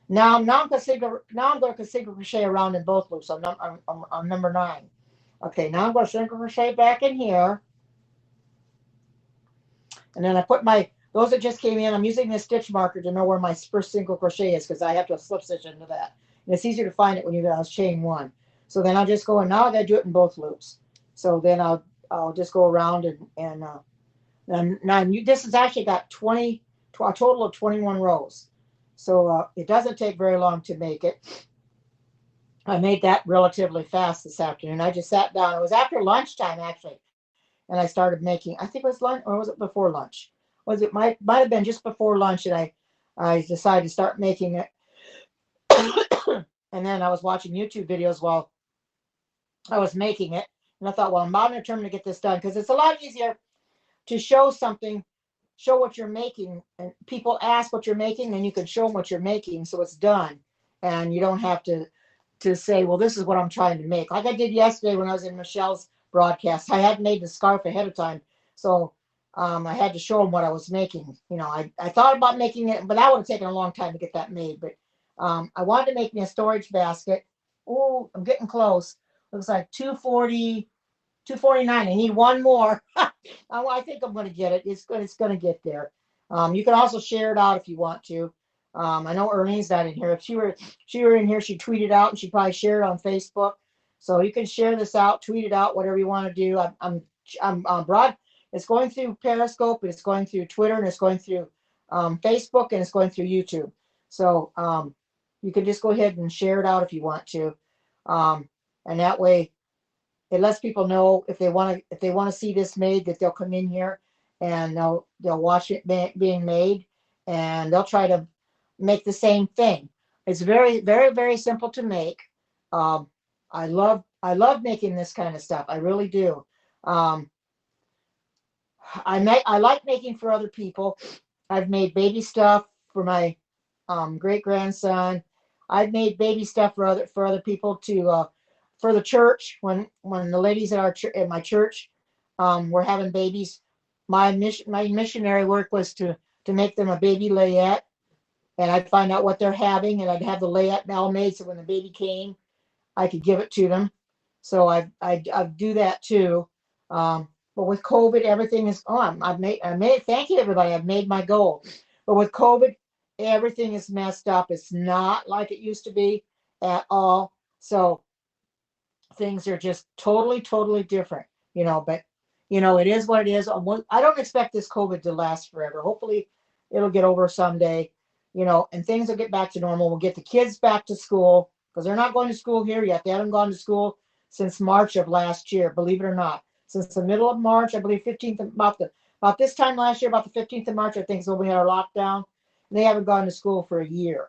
S1: Now I'm going to single crochet around in both loops on number 9. Okay, now I'm going to single crochet back in here, and then I put those that just came in. I'm using this stitch marker to know where my first single crochet is because I have to slip stitch into that, and it's easier to find it when you guys chain 1. So then I'll just go, and now I got to do it in both loops. So then I'll just go around and now this has actually got a total of 21 rows. So it doesn't take very long to make it. I made that relatively fast this afternoon. I just sat down. It was after lunchtime, actually, and I started making. I think it was lunch, or was it before lunch? Might have been just before lunch, and I decided to start making it. And then I was watching YouTube videos while I was making it, and I thought, well, I'm about determined to get this done because it's a lot easier to show what you're making, and people ask what you're making, and you can show them what you're making, so it's done, and you don't have to say, well, this is what I'm trying to make. Like I did yesterday when I was in Michelle's broadcast. I had made the scarf ahead of time, so I had to show them what I was making. You know, I thought about making it, but that would have taken a long time to get that made. But I wanted to make me a storage basket. Oh, I'm getting close. Looks like 240, 249. I need one more. I think I'm going to get it. It's going to get there. You can also share it out if you want to. I know Erlene's not in here. If she were in here, she'd tweet it out, and she'd probably share it on Facebook. So you can share this out, tweet it out, whatever you want to do. I'm broad. It's going through Periscope, and it's going through Twitter, and it's going through Facebook, and it's going through YouTube. So you can just go ahead and share it out if you want to, and that way it lets people know if they want to see this made, that they'll come in here and they'll watch it being made, and they'll try to make the same thing. It's very, very, very simple to make. I love making this kind of stuff. I really do. I like making for other people. I've made baby stuff for my great grandson. I've made baby stuff for other people to for the church when the ladies at my church were having babies. My missionary work was to make them a baby layette, and I'd find out what they're having, and I'd have the layette now made, so when the baby came, I could give it to them. So I do that too. But with COVID, everything is on. I made. Thank you, everybody. I've made my goal. But with COVID, everything is messed up. It's not like it used to be at all. So things are just totally, totally different. You know, but it is what it is. I don't expect this COVID to last forever. Hopefully, it'll get over someday. And things will get back to normal. We'll get the kids back to school because they're not going to school here yet. They haven't gone to school since March of last year, believe it or not. Since the middle of March, I believe 15th, about this time last year, about the 15th of March, I think, is when we had our lockdown. And they haven't gone to school for a year.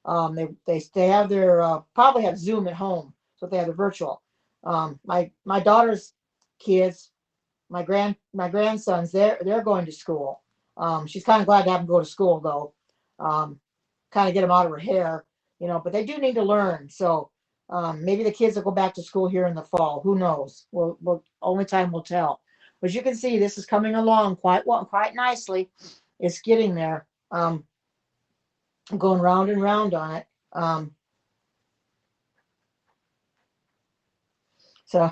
S1: They have their probably have Zoom at home, so they have the virtual. My daughter's kids, my grandsons, they're going to school. She's kind of glad to have them go to school though. Kind of get them out of her hair, you know, but they do need to learn. So maybe the kids will go back to school here in the fall. Who knows? Only time will tell. But as you can see, this is coming along quite well, quite nicely. It's getting there. I'm going round and round on it. So,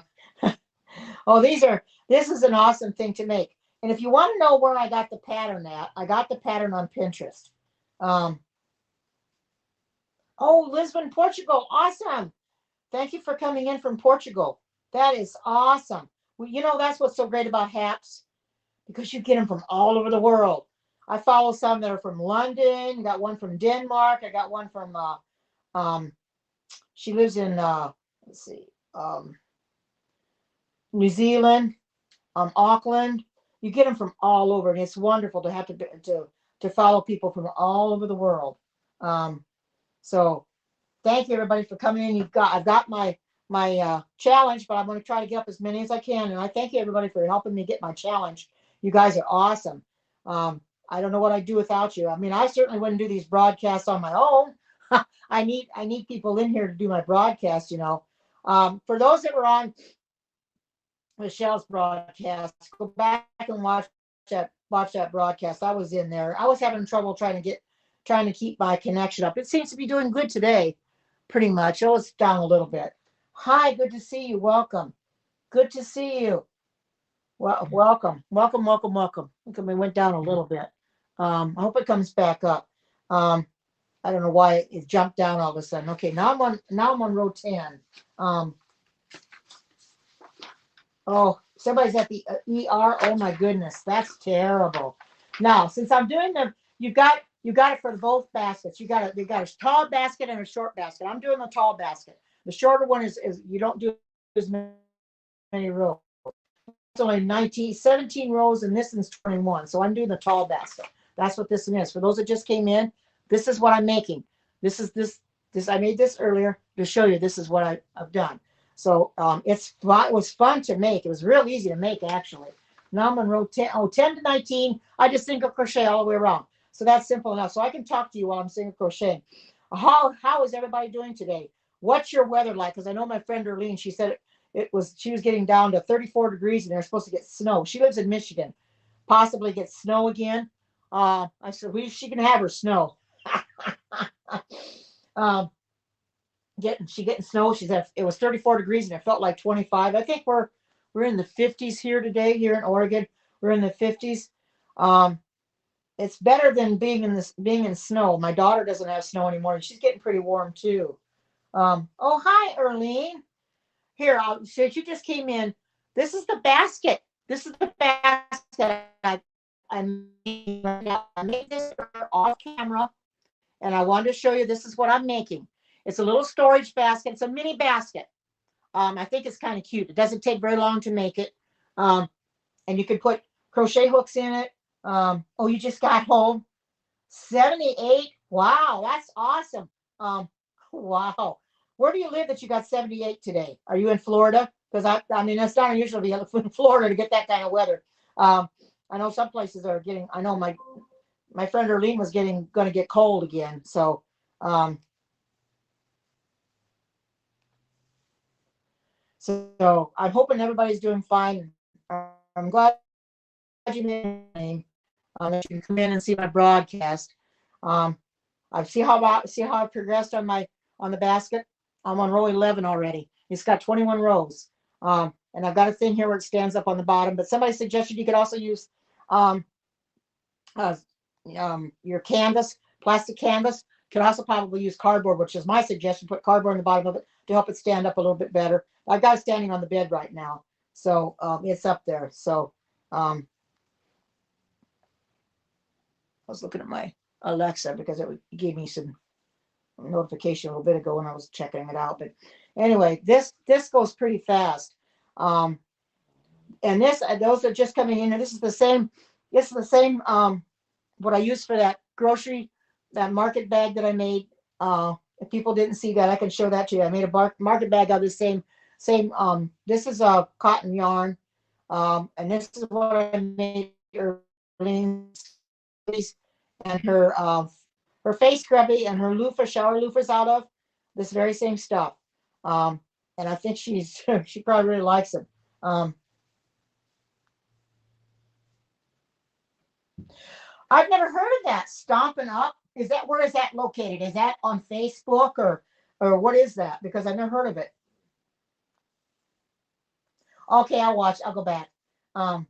S1: oh, this is an awesome thing to make. And if you want to know where I got the pattern at, I got the pattern on Pinterest. Oh, Lisbon, Portugal. Awesome. Thank you for coming in from Portugal. That is awesome. Well, you know, that's what's so great about HAPS, because you get them from all over the world. I follow some that are from London. Got one from Denmark. I got one from, she lives in, let's see, New Zealand, Auckland. You get them from all over, and it's wonderful to have to follow people from all over the world. So thank you everybody for coming in. I've got my challenge, but I'm going to try to get up as many as I can. And I thank you everybody for helping me get my challenge. You guys are awesome. I don't know what I'd do without you. I mean, I certainly wouldn't do these broadcasts on my own. I need people in here to do my broadcast, you know. For those that were on Michelle's broadcast, go back and watch that broadcast. I was in there. I was having trouble trying to keep my connection up. It seems to be doing good today, pretty much. Oh, it's down a little bit. Hi, good to see you. Welcome. Good to see you. Well, welcome. We went down a little bit. I hope it comes back up. I don't know why it jumped down all of a sudden. Okay, now I'm on row 10. Oh, somebody's at the ER. Oh my goodness, that's terrible. Now, since I'm doing you got it for both baskets. You got a tall basket and a short basket. I'm doing the tall basket. The shorter one is you don't do as many rows. It's only 17 rows, and this one's 21. So I'm doing the tall basket. That's what this one is. For those that just came in, this is what I'm making. This I made this earlier to show you. This is what I've done. So it was fun to make. It was real easy to make, actually. Now I'm on row 10. Oh, 10 to 19. I just single crochet all the way around. So that's simple enough. So I can talk to you while I'm single crocheting. How is everybody doing today? What's your weather like? Because I know my friend Erlene, she said she was getting down to 34 degrees and they're supposed to get snow. She lives in Michigan. Possibly get snow again. I said, she can have her snow. Getting snow. She said it was 34 degrees and it felt like 25. I think we're in the 50s here today, here in Oregon. We're in the 50s. It's better than being in snow. My daughter doesn't have snow anymore, and she's getting pretty warm too. Oh, hi, Erlene. Here, since you just came in, this is the basket. This is the basket I made this off camera, and I wanted to show you this is what I'm making. It's a little storage basket. It's a mini basket. I think it's kind of cute. It doesn't take very long to make it. And you can put crochet hooks in it. Oh, you just got home. 78. Wow, that's awesome. Wow. Where do you live that you got 78 today? Are you in Florida? Because I mean, it's not unusual to be in Florida to get that kind of weather. I know some places are getting. I know my friend Erlene was going to get cold again. So, so I'm hoping everybody's doing fine. I'm glad you made my name. That you can come in and see my broadcast. I see how I progressed on the basket. I'm on row 11 already. It's got 21 rows. And I've got a thing here where it stands up on the bottom. But somebody suggested you could also use your canvas, plastic canvas. You could also probably use cardboard, which is my suggestion. Put cardboard on the bottom of it to help it stand up a little bit better. I've got it standing on the bed right now, so it's up there. So I was looking at my Alexa because it gave me some notification a little bit ago when I was checking it out. But anyway, this goes pretty fast. And those are just coming in, and this is the same. What I used for that market bag that I made. If people didn't see that, I can show that to you. I made a market bag out of the same. This is a cotton yarn, and this is what I made and her face scrubby and her loofah, shower loofahs out of this very same stuff. And I think she's she probably really likes them. I've never heard of that. Stomping Up. Is that, where is that located? Is that on Facebook or what is that? Because I've never heard of it. Okay, I'll watch. I'll go back. Um,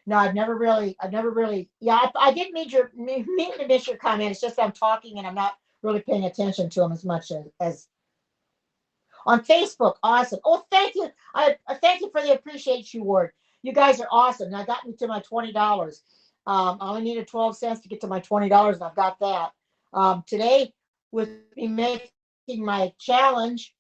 S1: no, I've never really. Yeah, I did mean to miss your comment. It's just I'm talking and I'm not really paying attention to them as much as on Facebook. Awesome. Oh, thank you. I thank you for the appreciate you word. You guys are awesome. That got me to my $20. I only needed 12 cents to get to my $20, and I've got that. Today, with me making my challenge,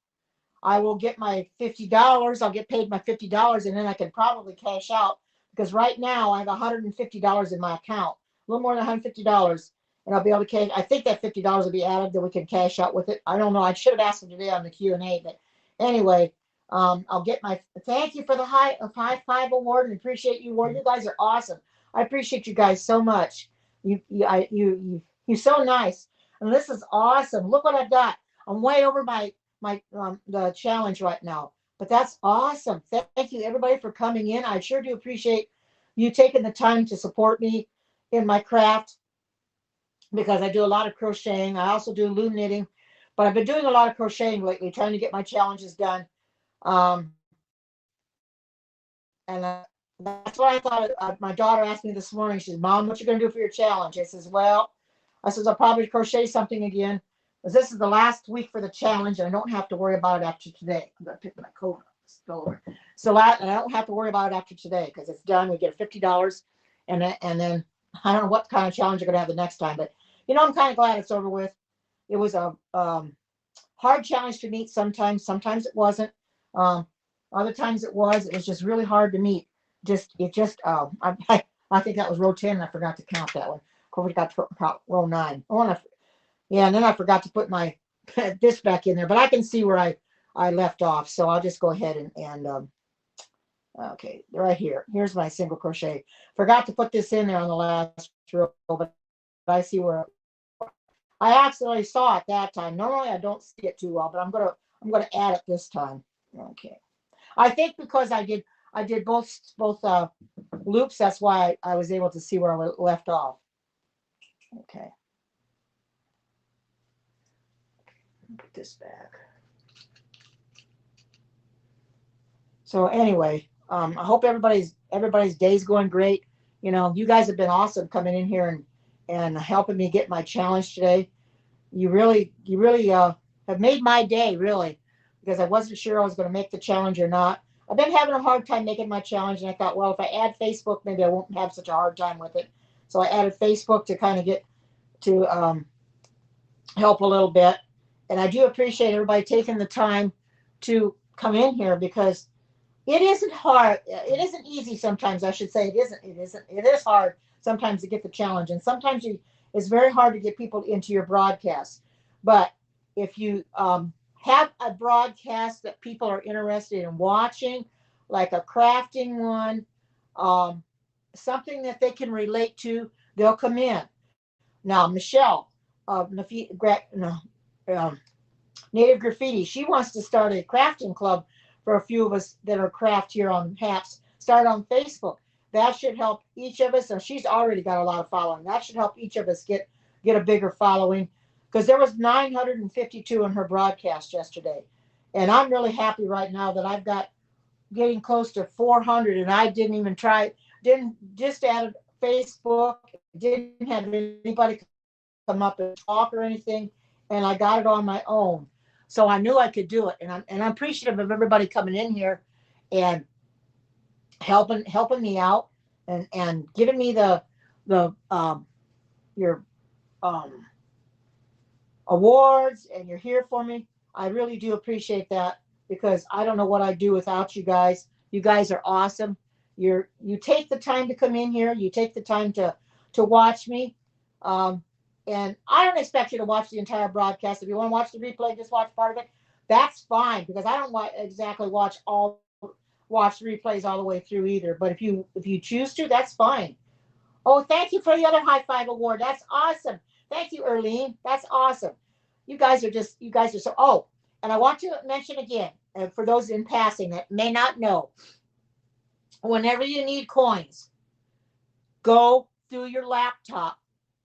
S1: I will get my $50. I'll get paid my $50, and then I can probably cash out because right now I have $150 in my account, a little more than $150, and I'll be able to cash. I think that $50 will be added that we can cash out with it. I don't know. I should have asked them today on the Q&A, but anyway, I'll get my thank you for the high five award and appreciate you award. You guys are awesome. I appreciate you guys so much. You're so nice, and this is awesome. Look what I've got. I'm way over my the challenge right now, but that's awesome. Thank you everybody for coming in. I sure do appreciate you taking the time to support me in my craft because I do a lot of crocheting. I also do loom knitting, but I've been doing a lot of crocheting lately, trying to get my challenges done. Um, and that's what I thought. My daughter asked me this morning. She said, "Mom, what you going to do for your challenge?" I says, "Well," I says, "I'll probably crochet something again. Because this is the last week for the challenge, and I don't have to worry about it after today." I'm going to pick my coat up. Spill over. So I don't have to worry about it after today because it's done. We get $50, and then I don't know what kind of challenge you're going to have the next time, but I'm kind of glad it's over with. It was a hard challenge to meet sometimes. Sometimes it wasn't. Other times it was. It was just really hard to meet. I think that was row 10. And I forgot to count that one. Of course, we got to row 9. Yeah, and then I forgot to put my this back in there, but I can see where I left off. So I'll just go ahead and okay, right here. Here's my single crochet. Forgot to put this in there on the last row, but I see where I accidentally saw it that time. Normally I don't see it too well, but I'm gonna add it this time. Okay. I think because I did both loops, that's why I was able to see where I left off. Okay. Put this back. So anyway, I hope everybody's day's going great. You guys have been awesome coming in here and helping me get my challenge today. You really have made my day, really, because I wasn't sure I was going to make the challenge or not. I've been having a hard time making my challenge, and I thought, well, if I add Facebook, maybe I won't have such a hard time with it. So I added Facebook to kind of get to help a little bit. And I do appreciate everybody taking the time to come in here because it isn't hard. It isn't easy sometimes, I should say. It is hard sometimes to get the challenge. And sometimes it's very hard to get people into your broadcast. But if you have a broadcast that people are interested in watching, like a crafting one, something that they can relate to, they'll come in. Now, Michelle of Native Graffiti, she wants to start a crafting club for a few of us that are craft here on HAPS. Start on Facebook. That should help each of us. And she's already got a lot of following. That should help each of us get a bigger following because there was 952 in her broadcast yesterday. And I'm really happy right now that I've got getting close to 400 and I didn't just add Facebook, didn't have anybody come up and talk or anything, and I got it on my own. So I knew I could do it, and I'm appreciative of everybody coming in here and helping me out and giving me your awards, and you're here for me. I really do appreciate that because I don't know what I'd do without you guys. You guys are awesome. You take the time to come in here. You take the time to watch me. And I don't expect you to watch the entire broadcast. If you want to watch the replay, just watch part of it. That's fine because I don't exactly watch the replays all the way through either. But if you choose to, that's fine. Oh, thank you for the other high five award. That's awesome. Thank you, Erlene. That's awesome. You guys are so. Oh, and I want to mention again, for those in passing that may not know, whenever you need coins, go through your laptop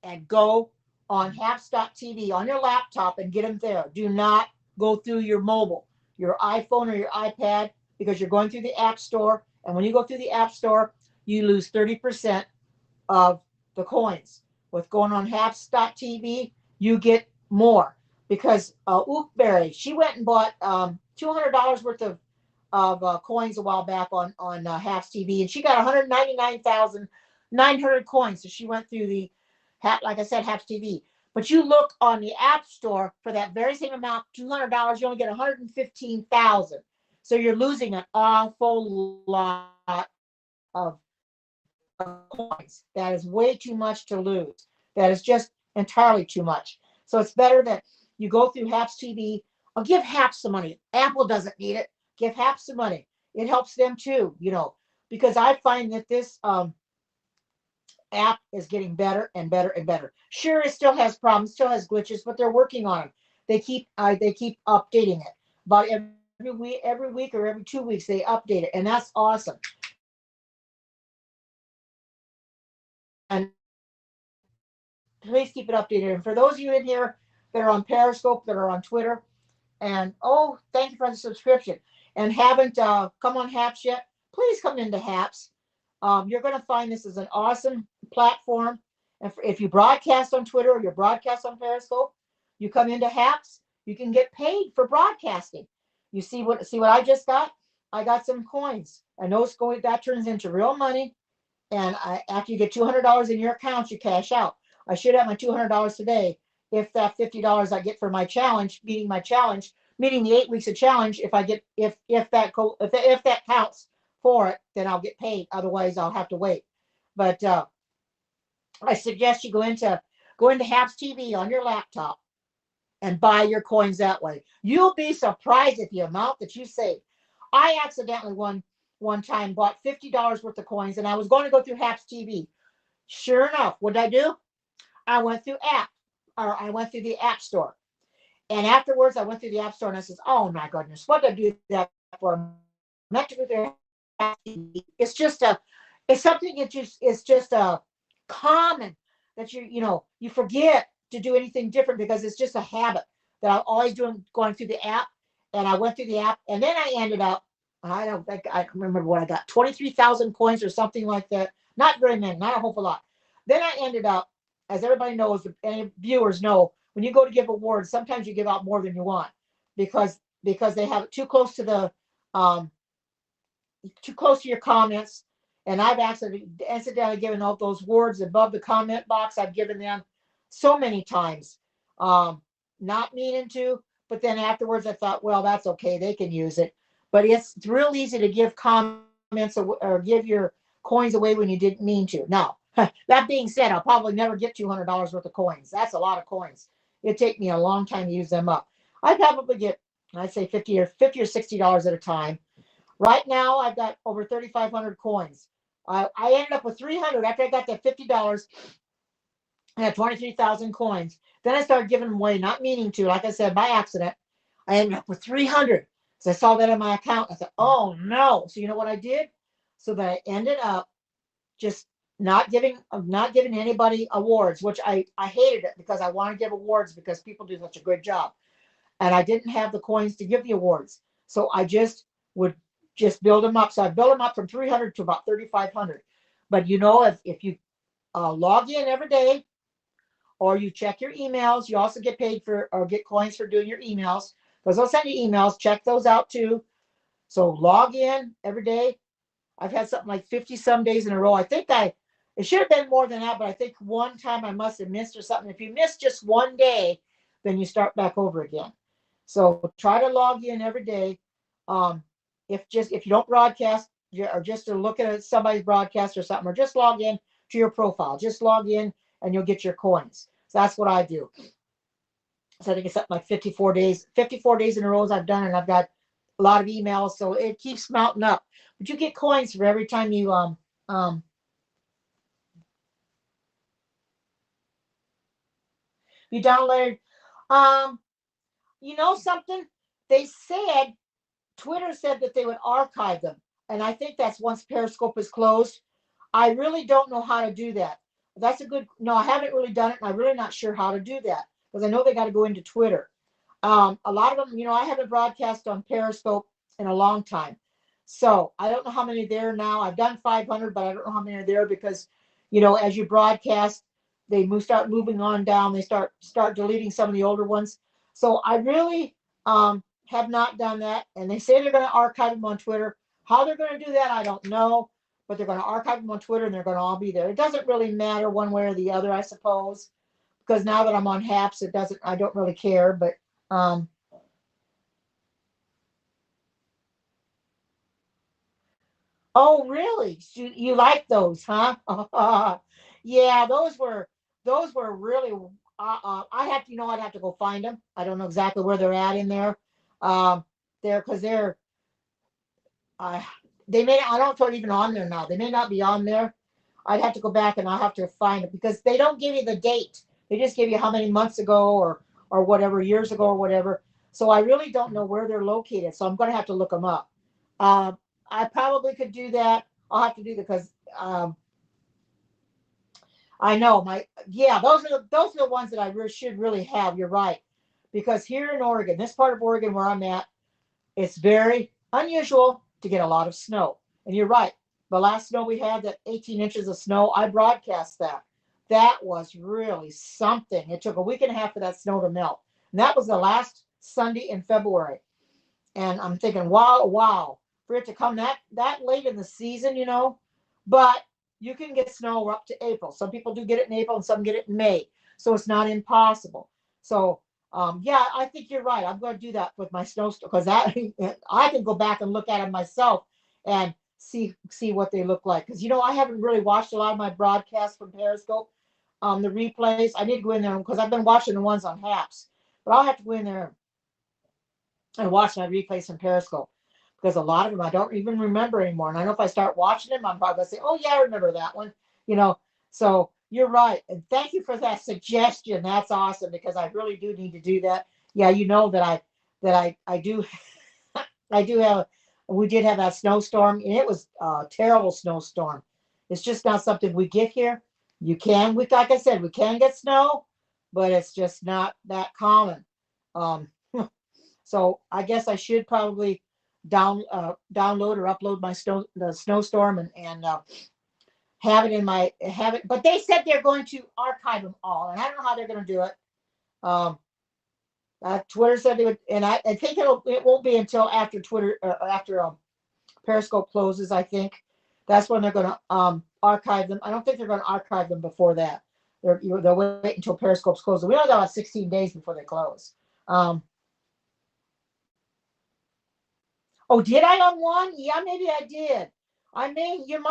S1: and go on haps.tv on your laptop and get them there. Do not go through your mobile, your iPhone or your iPad, because you're going through the App Store. And when you go through the App Store, you lose 30% of the coins. With going on haps.tv, you get more because Ookberry, she went and bought $200 worth of coins a while back on Haps TV, and she got 199,900 coins. So she went through the like I said, Haps TV. But you look on the App Store for that very same amount, $200, you only get 115,000. So you're losing an awful lot of coins. That is way too much to lose. That is just entirely too much. So it's better that you go through Haps TV. I'll give Haps some money. Apple doesn't need it. Give Haps some money. It helps them too, because I find that this app is getting better and better and better. Sure, it still has problems, still has glitches, but they're working on them. They keep updating it. About every week or every 2 weeks, they update it, and that's awesome. And please keep it updated. And for those of you in here that are on Periscope, that are on Twitter, and thank you for the subscription, and haven't come on Haps yet, please come into Haps. You're going to find this is an awesome platform. And if you broadcast on Twitter or you broadcast on Periscope, you come into Haps, you can get paid for broadcasting. You see what I just got? I got some coins, and that turns into real money. And after you get $200 in your account, you cash out. I should have my $200 today if that $50 I get for my challenge, meeting the 8 weeks of challenge. If that counts for it, then I'll get paid. Otherwise, I'll have to wait. But I suggest you go into Haps TV on your laptop and buy your coins that way. You'll be surprised at the amount that you save. I accidentally one time bought $50 worth of coins, and I was going to go through Haps TV. Sure enough, what did I do? I went through the App Store. And afterwards, I went through the App Store and I says, "Oh my goodness, what did I do that for?" It's something it's just a common that you forget to do anything different because it's just a habit that I'm always doing, going through the app. And I went through the app, and then I ended up, I don't think I can remember what I got, 23,000 coins or something like that. Not very many, not a whole lot. Then I ended up, as everybody knows, any viewers know, when you go to give awards, sometimes you give out more than you want because they have it too close to your comments. And I've accidentally given out those words above the comment box. I've given them so many times, not meaning to, but then afterwards I thought, well, that's okay, they can use it. But it's real easy to give comments or give your coins away when you didn't mean to. Now, that being said, I'll probably never get $200 worth of coins. That's a lot of coins. It'd take me a long time to use them up. I probably get, I'd say $50 or $60 at a time. Right now, I've got over 3,500 coins. I ended up with 300 after I got that $50. I had 23,000 coins. Then I started giving them away, not meaning to. Like I said, by accident. I ended up with 300. So I saw that in my account. I thought, oh no. So you know what I did? So that I ended up just not giving anybody awards, which I hated it because I want to give awards because people do such a good job. And I didn't have the coins to give the awards. So I would build them up. So I built them up from 300 to about 3,500. But if you log in every day or you check your emails, you also get paid for or get coins for doing your emails because they'll send you emails. Check those out too. So log in every day. I've had something like 50 some days in a row. I think it should have been more than that, but I think one time I must have missed or something. If you miss just one day, then you start back over again. So try to log in every day. If you don't broadcast or just to look at somebody's broadcast or something, or just log in to your profile, just log in and you'll get your coins. So that's what I do. So I think it's something like 54 days in a row I've done, and I've got a lot of emails, so it keeps mounting up. But you get coins for every time you You downloaded. Um, you know something? They said Twitter said that they would archive them, and I think that's once Periscope is closed. I really don't know how to do that. That's a good. No, I haven't really done it, and I'm really not sure how to do that because I know they got to go into Twitter. A lot of them, I haven't broadcast on Periscope in a long time. So I don't know how many there now. I've done 500, but I don't know how many are there because, as you broadcast, they start moving on down. They start deleting some of the older ones. So I really have not done that. And they say they're going to archive them on Twitter. How they're going to do that, I don't know. But they're going to archive them on Twitter and they're going to all be there. It doesn't really matter one way or the other, I suppose, because now that I'm on HAPS, I don't really care. But um, oh, really? You like those, huh? Yeah, those were really. I have to, I'd have to go find them. I don't know exactly where they're at in there. Um, there because uh, they may. I don't know if they're even on there now. They may not be on there. I'd have to go back and I'll have to find it because they don't give you the date. They just give you how many months ago or whatever, years ago or whatever. So I really don't know where they're located. So I'm going to have to look them up. Um, I probably could do that. I'll have to do that because I know yeah, those are the ones that should really have. You're right. Because here in Oregon, this part of Oregon where I'm at, it's very unusual to get a lot of snow. And you're right. The last snow we had, that 18 inches of snow, I broadcast that. That was really something. It took a week and a half for that snow to melt. And that was the last Sunday in February. And I'm thinking, wow, wow, for it to come that late in the season, but you can get snow up to April. Some people do get it in April and some get it in May. So it's not impossible. So yeah, I think you're right. I'm going to do that with my snowstorm because that I can go back and look at them myself and see what they look like. Because I haven't really watched a lot of my broadcasts from Periscope, the replays. I need to go in there because I've been watching the ones on HAPS, but I'll have to go in there and watch my replays from Periscope because a lot of them I don't even remember anymore. And I know if I start watching them, I'm probably going to say, "Oh yeah, I remember that one." You know, so you're right, and thank you for that suggestion. That's awesome because I really do need to do that. Yeah, that I do I do have. We did have that snowstorm, and it was a terrible snowstorm. It's just not something we get here. Like I said, we can get snow, but it's just not that common. Um, so I guess I should probably download or upload the snowstorm and have it. But they said they're going to archive them all, and I don't know how they're going to do it. Um, Twitter said they would, and I think it won't be until after Twitter after Periscope closes. I think that's when they're going to archive them. I don't think they're going to archive them before that. They'll wait until Periscope's closed. We only got about 16 days before they close. Oh, did I on one? Yeah, maybe I did. I mean, you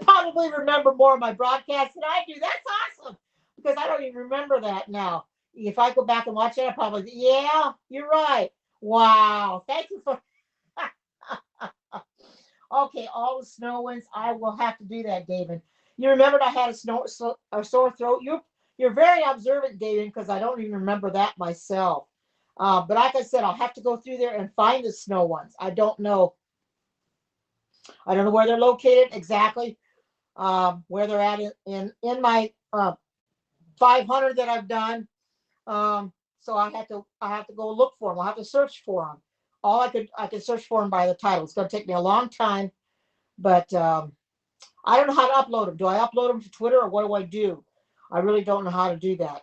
S1: probably remember more of my broadcasts than I do. That's awesome because I don't even remember that now. If I go back and watch it, I probably yeah, you're right. Wow, thank you for okay, all the snow ones. I will have to do that, David. You remembered I had a sore throat. You're very observant, David, because I don't even remember that myself. But like I said, I'll have to go through there and find the snow ones. I don't know. I don't know where they're located exactly. Where they're at in my 500 that I've done. So I have to go look for them. I'll have to search for them. I could search for them by the title. It's going to take me a long time, but I don't know how to upload them. Do I upload them to Twitter or what do I do? I really don't know how to do that.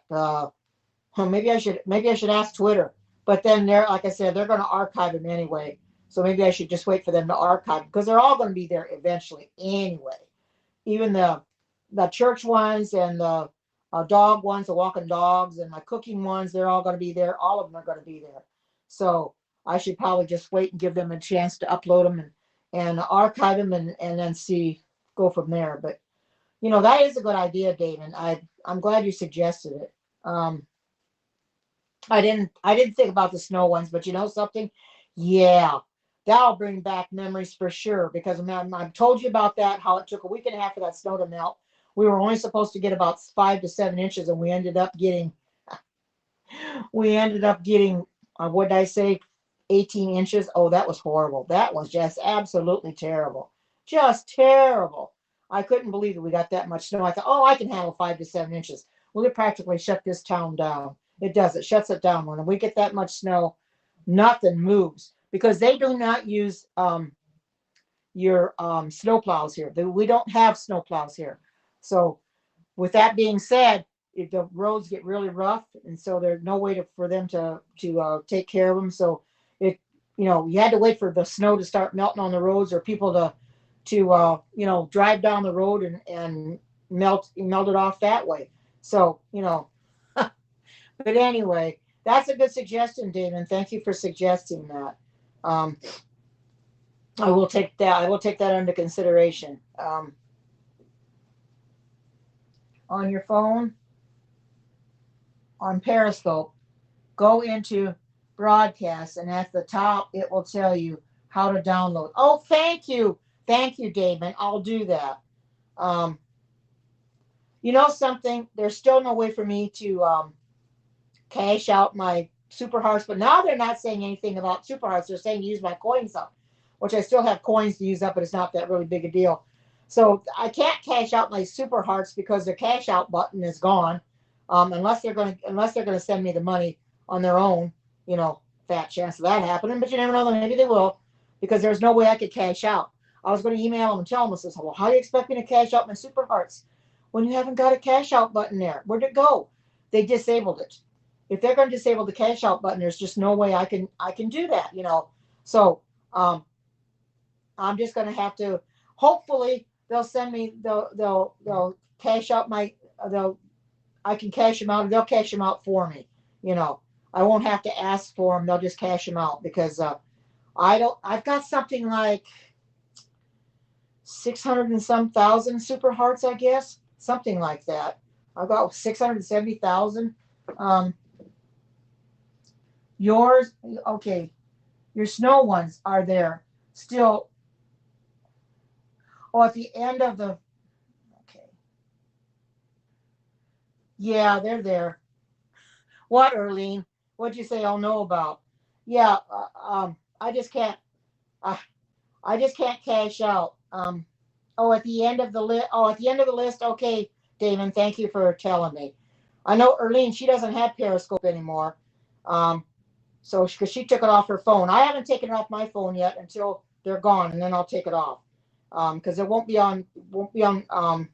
S1: Maybe I should ask Twitter. But then like I said, they're going to archive them anyway. So maybe I should just wait for them to archive because they're all going to be there eventually anyway. Even the church ones and the dog ones, the walking dogs and my cooking ones, they're all going to be there. All of them are going to be there. So I should probably just wait and give them a chance to upload them and archive them and then go from there. But that is a good idea, David. I'm glad you suggested it. I didn't think about the snow ones, but you know something? Yeah, that'll bring back memories for sure. Because I've told you about that, how it took a week and a half for that snow to melt. We were only supposed to get about 5 to 7 inches, and we ended up getting We ended up getting, what did I say, 18 inches. Oh, that was horrible. That was just absolutely terrible. Just terrible. I couldn't believe that we got that much snow. I thought, oh, I can handle 5 to 7 inches. Well, it practically shut this town down. It does. It shuts it down. When we get that much snow, nothing moves because they do not use your snow plows here. We don't have snow plows here. So with that being said, if the roads get really rough, and so there's no way for them to take care of them. So it, you had to wait for the snow to start melting on the roads, or people to drive down the road and melt it off that way. So but anyway, that's a good suggestion, Damon. Thank you for suggesting that. Um, I will take that. I will take that under consideration. On your phone, on Periscope, go into broadcast, and at the top it will tell you how to download. Oh, thank you, Damon. I'll do that. You know something? There's still no way for me to cash out my super hearts, but now they're not saying anything about super hearts. They're saying use my coins up, which I still have coins to use up, but it's not that really big a deal. So I can't cash out my super hearts because the cash out button is gone, unless they're going to send me the money on their own. Fat chance of that happening, but you never know. Maybe they will, because there's no way I could cash out. I was going to email them and tell them, says, well, how do you expect me to cash out my super hearts when you haven't got a cash out button there? Where'd it go? They disabled it. If they're going to disable the cash out button, there's just no way I can do that. So I'm just going to have to. Hopefully, they'll send me. They'll cash out my. I can cash them out. They'll cash them out for me. I won't have to ask for them. They'll just cash them out because I've got something like 600 and some thousand super hearts, I guess, something like that. I've got 670,000. Yours, okay. Your snow ones are there still. Oh, at the end of the, okay. Yeah, they're there. What, Erlene? What'd you say I'll know about? Yeah, I just can't, uh, I just can't cash out. Oh, at the end of the list. Oh, at the end of the list. Okay, Damon, thank you for telling me. I know Erlene, she doesn't have Periscope anymore. So because she took it off her phone. I haven't taken it off my phone yet until they're gone, and then I'll take it off. Because it won't be on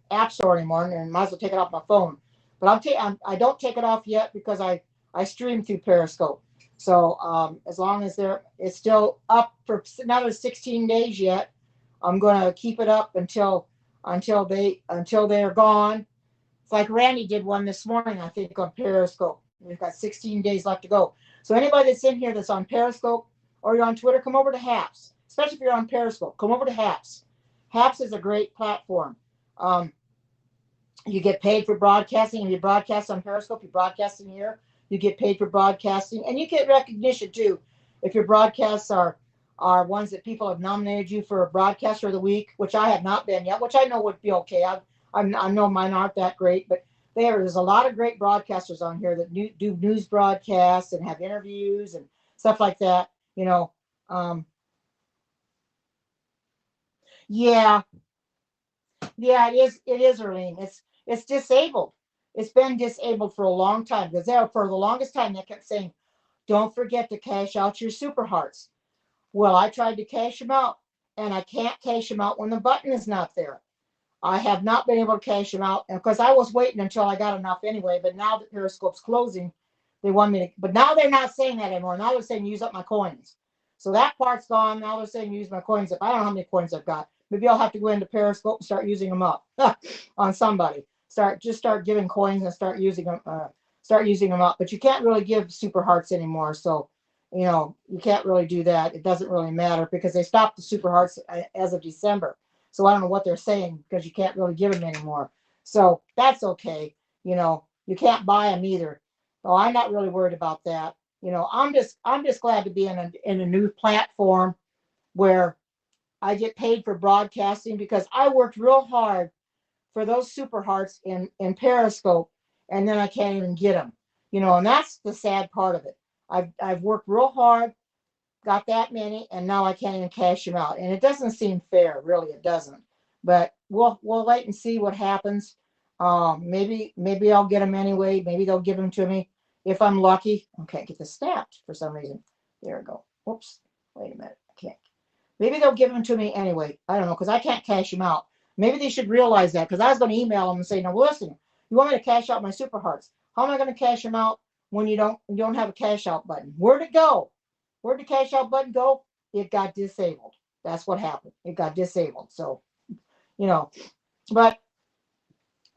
S1: App Store anymore, and might as well take it off my phone. But I don't take it off yet because I stream through Periscope. So as long as it's still up for another 16 days yet, I'm gonna keep it up until they're gone. It's like Randy did one this morning, I think, on Periscope. We've got 16 days left to go. So anybody that's in here that's on Periscope or you're on Twitter, come over to Haps. Especially if you're on Periscope, come over to Haps. Haps is a great platform. You get paid for broadcasting. If you broadcast on Periscope, you broadcast in here. You get paid for broadcasting, and you get recognition too. If your broadcasts are ones that people have nominated you for a broadcaster of the week, which I have not been yet, which I know would be okay. I know mine aren't that great, but there's a lot of great broadcasters on here that do news broadcasts and have interviews and stuff like that. Yeah, yeah, it is, Arlene. It's disabled. It's been disabled for a long time because for the longest time they kept saying, "Don't forget to cash out your super hearts." Well, I tried to cash them out, and I can't cash them out when the button is not there. I have not been able to cash them out, and because I was waiting until I got enough anyway. But now that Periscope's closing, they want me to. But now they're not saying that anymore. Now they're saying use up my coins. So that part's gone. Now they're saying use my coins up. I don't know how many coins I've got. Maybe I'll have to go into Periscope and start using them up on somebody. Start giving coins and start using them. Start using them up. But you can't really give super hearts anymore. So you can't really do that. It doesn't really matter because they stopped the super hearts as of December. So I don't know what they're saying because you can't really give them anymore. So that's okay. You can't buy them either. So I'm not really worried about that. I'm just glad to be in a new platform where I get paid for broadcasting because I worked real hard for those super hearts in Periscope, and then I can't even get them. You know, and that's the sad part of it. I've worked real hard, got that many, and now I can't even cash them out. And it doesn't seem fair, really. It doesn't. But we'll wait and see what happens. Maybe I'll get them anyway. Maybe they'll give them to me if I'm lucky. Okay, get this snapped for some reason. There we go. Whoops. Wait a minute. I can't. Maybe they'll give them to me anyway. I don't know, because I can't cash them out. Maybe they should realize that, because I was going to email them and say, "No, listen, you want me to cash out my Super Hearts? How am I going to cash them out when you don't have a cash out button? Where'd it go? Where'd the cash out button go? It got disabled. That's what happened. It got disabled. So, you know, but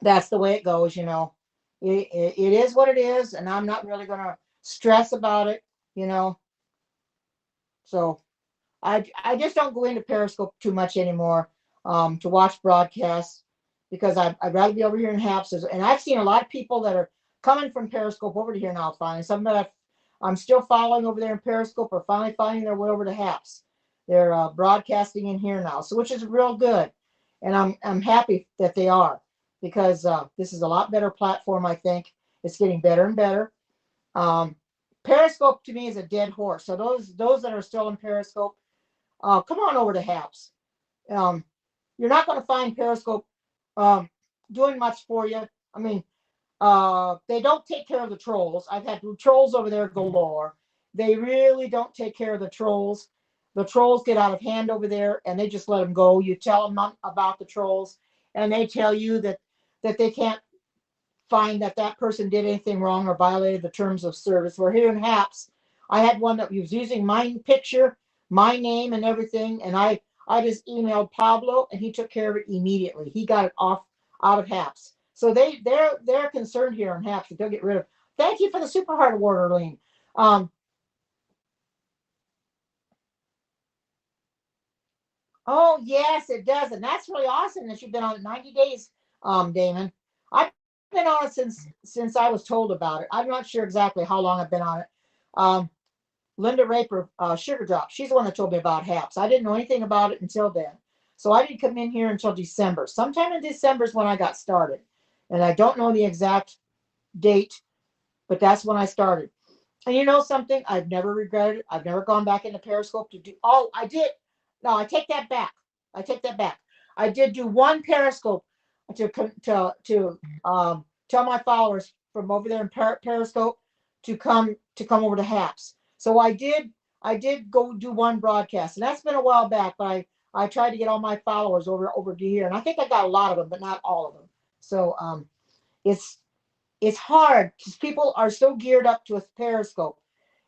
S1: that's the way it goes, you know. It is what it is, and I'm not really going to stress about it, you know. So I just don't go into Periscope too much anymore to watch broadcasts, because I'd rather be over here in Haps. And I've seen a lot of people that are coming from Periscope over to here now finally. Some that I'm still following over there in Periscope are finally finding their way over to Haps. They're broadcasting in here now, so which is real good. And I'm happy that they are, because this is a lot better platform, I think. It's getting better and better. Periscope to me is a dead horse. So those that are still in Periscope, come on over to Haps. Um, you're not going to find Periscope um, doing much for you. I mean, they don't take care of the trolls. I've had trolls over there galore. They really don't take care of the trolls. The trolls get out of hand over there, and they just let them go. You tell them about the trolls, and they tell you that they can't find that person did anything wrong or violated the terms of service. We're here in Haps. I had one that was using my picture, my name, and everything, and I just emailed Pablo, and he took care of it immediately. He got it off out of Haps. So they're concerned here in Haps that they'll get rid of. Thank you for the Super Heart Award, Arlene. Oh yes, it does, and that's really awesome that you've been on it 90 days, Damon. I've been on it since I was told about it. I'm not sure exactly how long I've been on it. Um, Linda Raper, Sugar Drop, she's the one that told me about HAPS. I didn't know anything about it until then. So I didn't come in here until December. Sometime in December is when I got started. And I don't know the exact date, but that's when I started. And you know something? I've never regretted it. I've never gone back into Periscope to do. Oh, I did. No, I take that back. I take that back. I did do one Periscope to tell my followers from over there in Periscope to come over to HAPS. So I did go do one broadcast, and that's been a while back. But I tried to get all my followers over to here, and I think I got a lot of them, but not all of them. So it's it's hard because people are so geared up to a Periscope,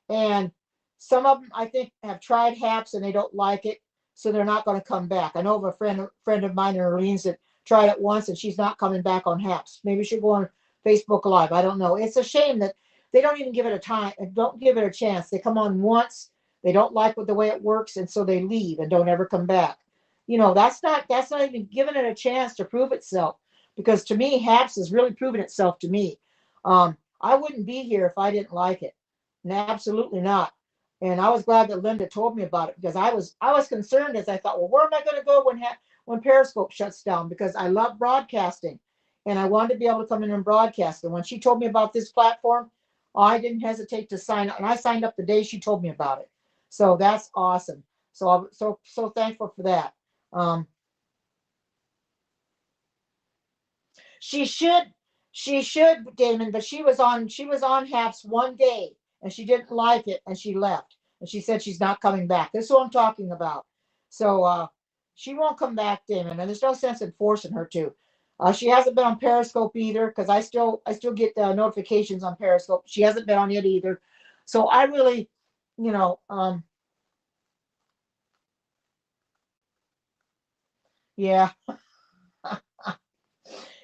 S1: and some of them I think have tried HAPS and they don't like it, so they're not going to come back. I know of a friend of mine in Orleans that tried it once and she's not coming back on HAPS. Maybe she'll go on Facebook Live. I don't know. It's a shame that they don't even give it a time and don't give it a chance. They come on once, they don't like the way it works, and so they leave and don't ever come back. You know, that's not even giving it a chance to prove itself. Because to me, HAPS has really proven itself to me. I wouldn't be here if I didn't like it. And absolutely not. And I was glad that Linda told me about it, because I was concerned, as I thought, well, where am I going to go when Periscope shuts down? Because I love broadcasting, and I wanted to be able to come in and broadcast. And when she told me about this platform, I didn't hesitate to sign up, and I signed up the day she told me about it. So that's awesome. So I'm so thankful for that. Um, She should, she should, Damon, but she was on HAPS one day and she didn't like it and she left. And she said she's not coming back. This is what I'm talking about. So she won't come back, Damon, and there's no sense in forcing her to. She hasn't been on Periscope either, because I still get notifications on Periscope. She hasn't been on it either. So I really, you know, yeah.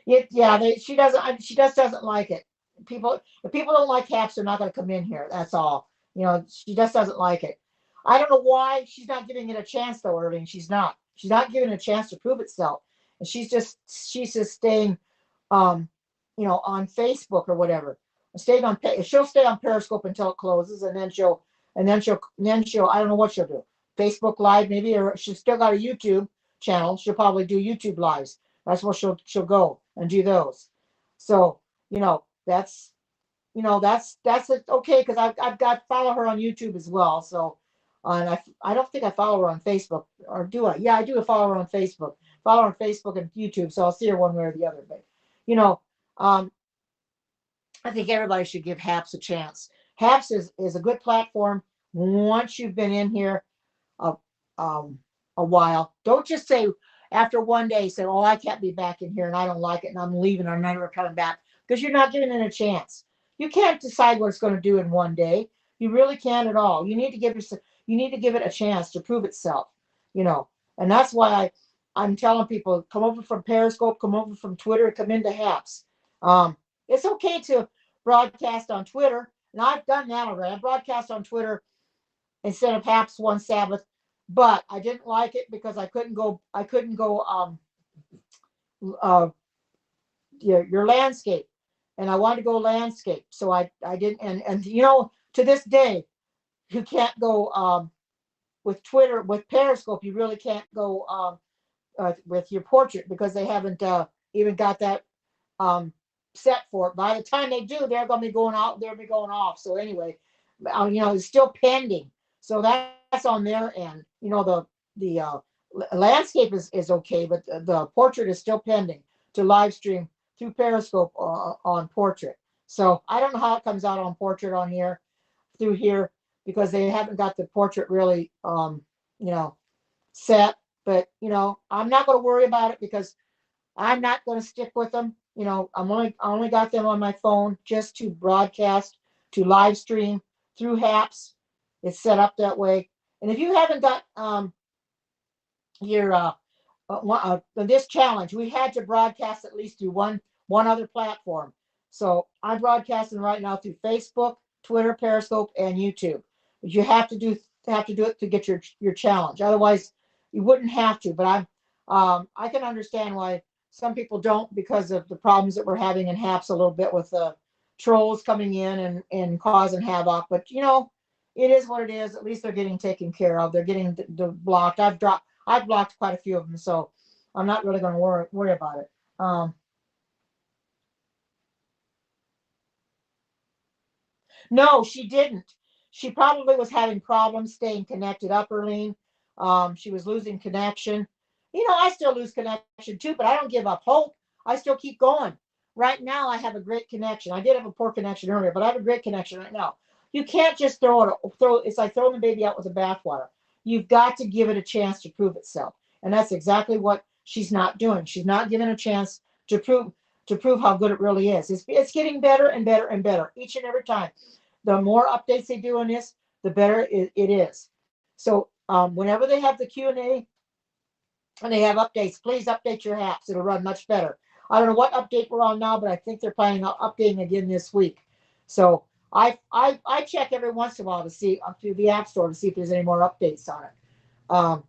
S1: Yeah, she just doesn't like it. If people don't like HAPS, they're not going to come in here. That's all. You know, she just doesn't like it. I don't know why she's not giving it a chance, though, Irving. She's not. She's not giving it a chance to prove itself, and she's just staying, um, on Facebook or whatever. Staying on. She'll stay on Periscope until it closes, and then she'll. I don't know what she'll do. Facebook Live maybe, or she's still got a YouTube channel. She'll probably do YouTube lives. That's where she'll go and do those. So that's that's okay, because I've got follow her on YouTube as well. So, and I don't think I follow her on Facebook, or do I? Yeah, I do follow her on Facebook. Follow her on Facebook and YouTube, so I'll see her one way or the other. But you know, um, I think everybody should give HAPS a chance. HAPS is a good platform once you've been in here a, um, a while. Don't just say after one day, say, "Oh, I can't be back in here, and I don't like it, and I'm leaving, and I'm never coming back," because you're not giving it a chance. You can't decide what it's going to do in one day. You really can't at all. You need to give it a chance to prove itself. You know, and that's why I'm telling people, come over from Periscope, come over from Twitter, come into HAPS. It's okay to broadcast on Twitter, and I've done that already. I broadcast on Twitter instead of HAPS one Sabbath, but I didn't like it because I couldn't go uh your landscape, and I wanted to go landscape, so I didn't. And to this day you can't go with Twitter. With Periscope you really can't go with your portrait, because they haven't even got that um set for it. By the time they do, they're going to be going out, they'll be going off. So anyway, it's still pending. So that's on their end. The landscape is okay, but the portrait is still pending to live stream through Periscope on portrait. So I don't know how it comes out on portrait on here through here, because they haven't got the portrait really you know set. But I'm not going to worry about it, because I'm not going to stick with them. I only got them on my phone just to broadcast, to live stream through HAPS. It's set up that way. And if you haven't got your this challenge, we had to broadcast at least through one other platform. So I'm broadcasting right now through Facebook, Twitter, Periscope, and YouTube. But you have to do it to get your challenge. Otherwise, you wouldn't have to. But I can understand why some people don't, because of the problems that we're having in HAPS a little bit, with the trolls coming in and causing havoc. But it is what it is. At least they're getting taken care of. They're getting blocked. I've blocked quite a few of them, so I'm not really going to worry about it. No, she didn't. She probably was having problems staying connected up, Erlene. She was losing connection. I still lose connection too, but I don't give up hope. I still keep going. Right now, I have a great connection. I did have a poor connection earlier, but I have a great connection right now. You can't just throw. It's like throwing the baby out with the bathwater. You've got to give it a chance to prove itself, and that's exactly what she's not doing. She's not giving a chance to prove how good it really is. It's getting better and better and better each and every time. The more updates they do on this, the better it is. So whenever they have the Q&A and they have updates, please update your apps. It'll run much better. I don't know what update we're on now, but I think they're planning on updating again this week. So I check every once in a while to see through the App Store to see if there's any more updates on it,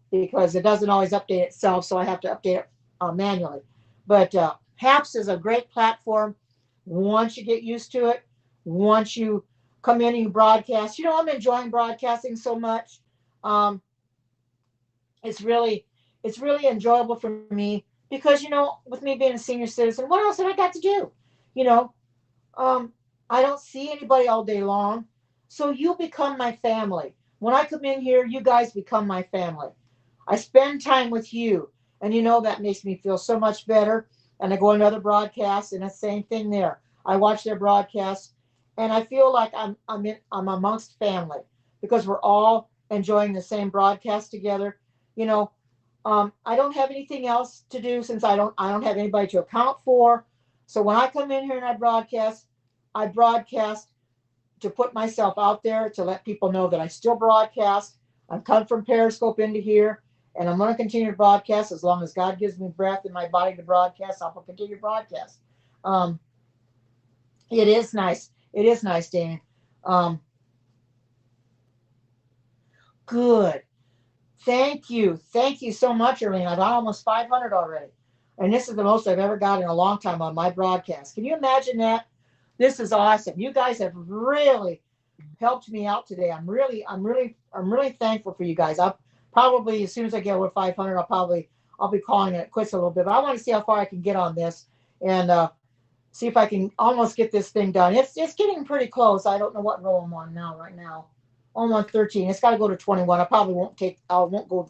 S1: because it doesn't always update itself, so I have to update it manually. But HAPS is a great platform once you get used to it. Once you come in and you broadcast, I'm enjoying broadcasting so much. Um, it's really it's really enjoyable for me, because with me being a senior citizen, what else have I got to do? You know, um, I don't see anybody all day long, so you become my family. When I come in here, you guys become my family. I spend time with you, and that makes me feel so much better. And I go on another broadcast, and the same thing there. I watch their broadcasts, and I feel like I'm amongst family, because we're all enjoying the same broadcast together. You know, I don't have anything else to do, since I don't have anybody to account for. So when I come in here and I broadcast to put myself out there, to let people know that I still broadcast. I've come from Periscope into here, and I'm going to continue to broadcast as long as God gives me breath in my body to broadcast. I'll continue to broadcast. Um, it is nice. It is nice, Damien. Um, good. Thank you. Thank you so much, Erlene. I've got almost 500 already. And this is the most I've ever got in a long time on my broadcast. Can you imagine that? This is awesome. You guys have really helped me out today. I'm really thankful for you guys. I'll probably, as soon as I get over 500, I'll be calling it quits a little bit. But I want to see how far I can get on this. And see if I can almost get this thing done. It's getting pretty close. I don't know what row I'm on now. Right now, I'm on 13. It's got to go to 21. I probably won't take. I won't go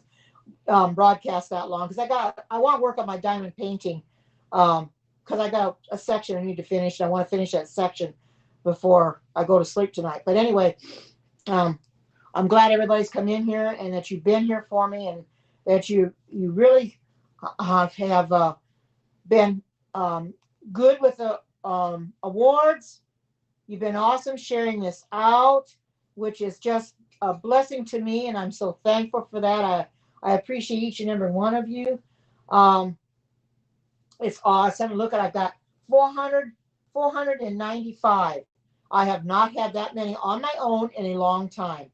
S1: broadcast that long because I want to work on my diamond painting because I got a section I need to finish. And I want to finish that section before I go to sleep tonight. But anyway, I'm glad everybody's come in here and that you've been here for me and that you really have been good with the awards. You've been awesome sharing this out, which is just a blessing to me, and I'm so thankful for that. I appreciate each and every one of you. Um, it's awesome. Look at I've got 495. I have not had that many on my own in a long time.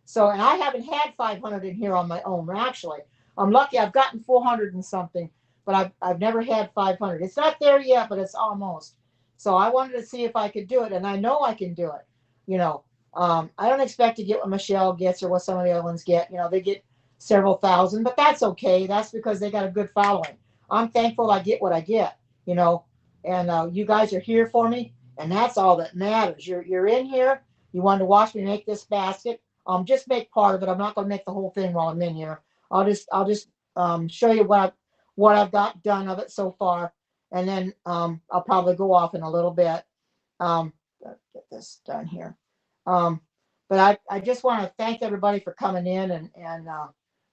S1: So, and I haven't had 500 in here on my own. Actually, I'm lucky. I've gotten 400 and something, but I've never had 500. It's not there yet, but it's almost. So I wanted to see if I could do it, and I know I can do it. You know, I don't expect to get what Michelle gets or what some of the other ones get. You know, they get several thousand, but that's okay. That's because they got a good following. I'm thankful I get what I get. You know, and you guys are here for me, and that's all that matters. You're in here. You wanted to watch me make this basket. Just make part of it. I'm not going to make the whole thing while I'm in here. I'll just show you what I've got done of it so far, and then I'll probably go off in a little bit. Get this done here. But I just want to thank everybody for coming in and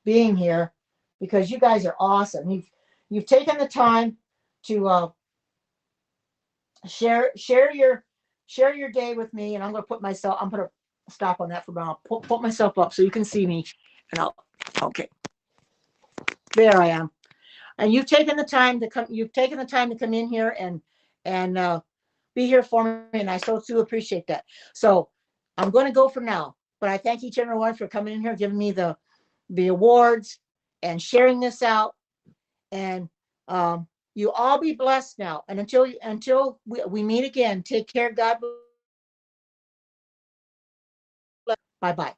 S1: being here because you guys are awesome. You've taken the time to share your day with me, and I'm going to stop on that for a moment. I'll put myself up so you can see me, and okay, there I am. And you've taken the time to come. You've taken the time to come in here and be here for me, and I so too appreciate that. So I'm going to go for now, but I thank each and every one for coming in here, giving me the awards, and sharing this out. And you all be blessed now. And until we meet again, take care. God bless. Bye bye.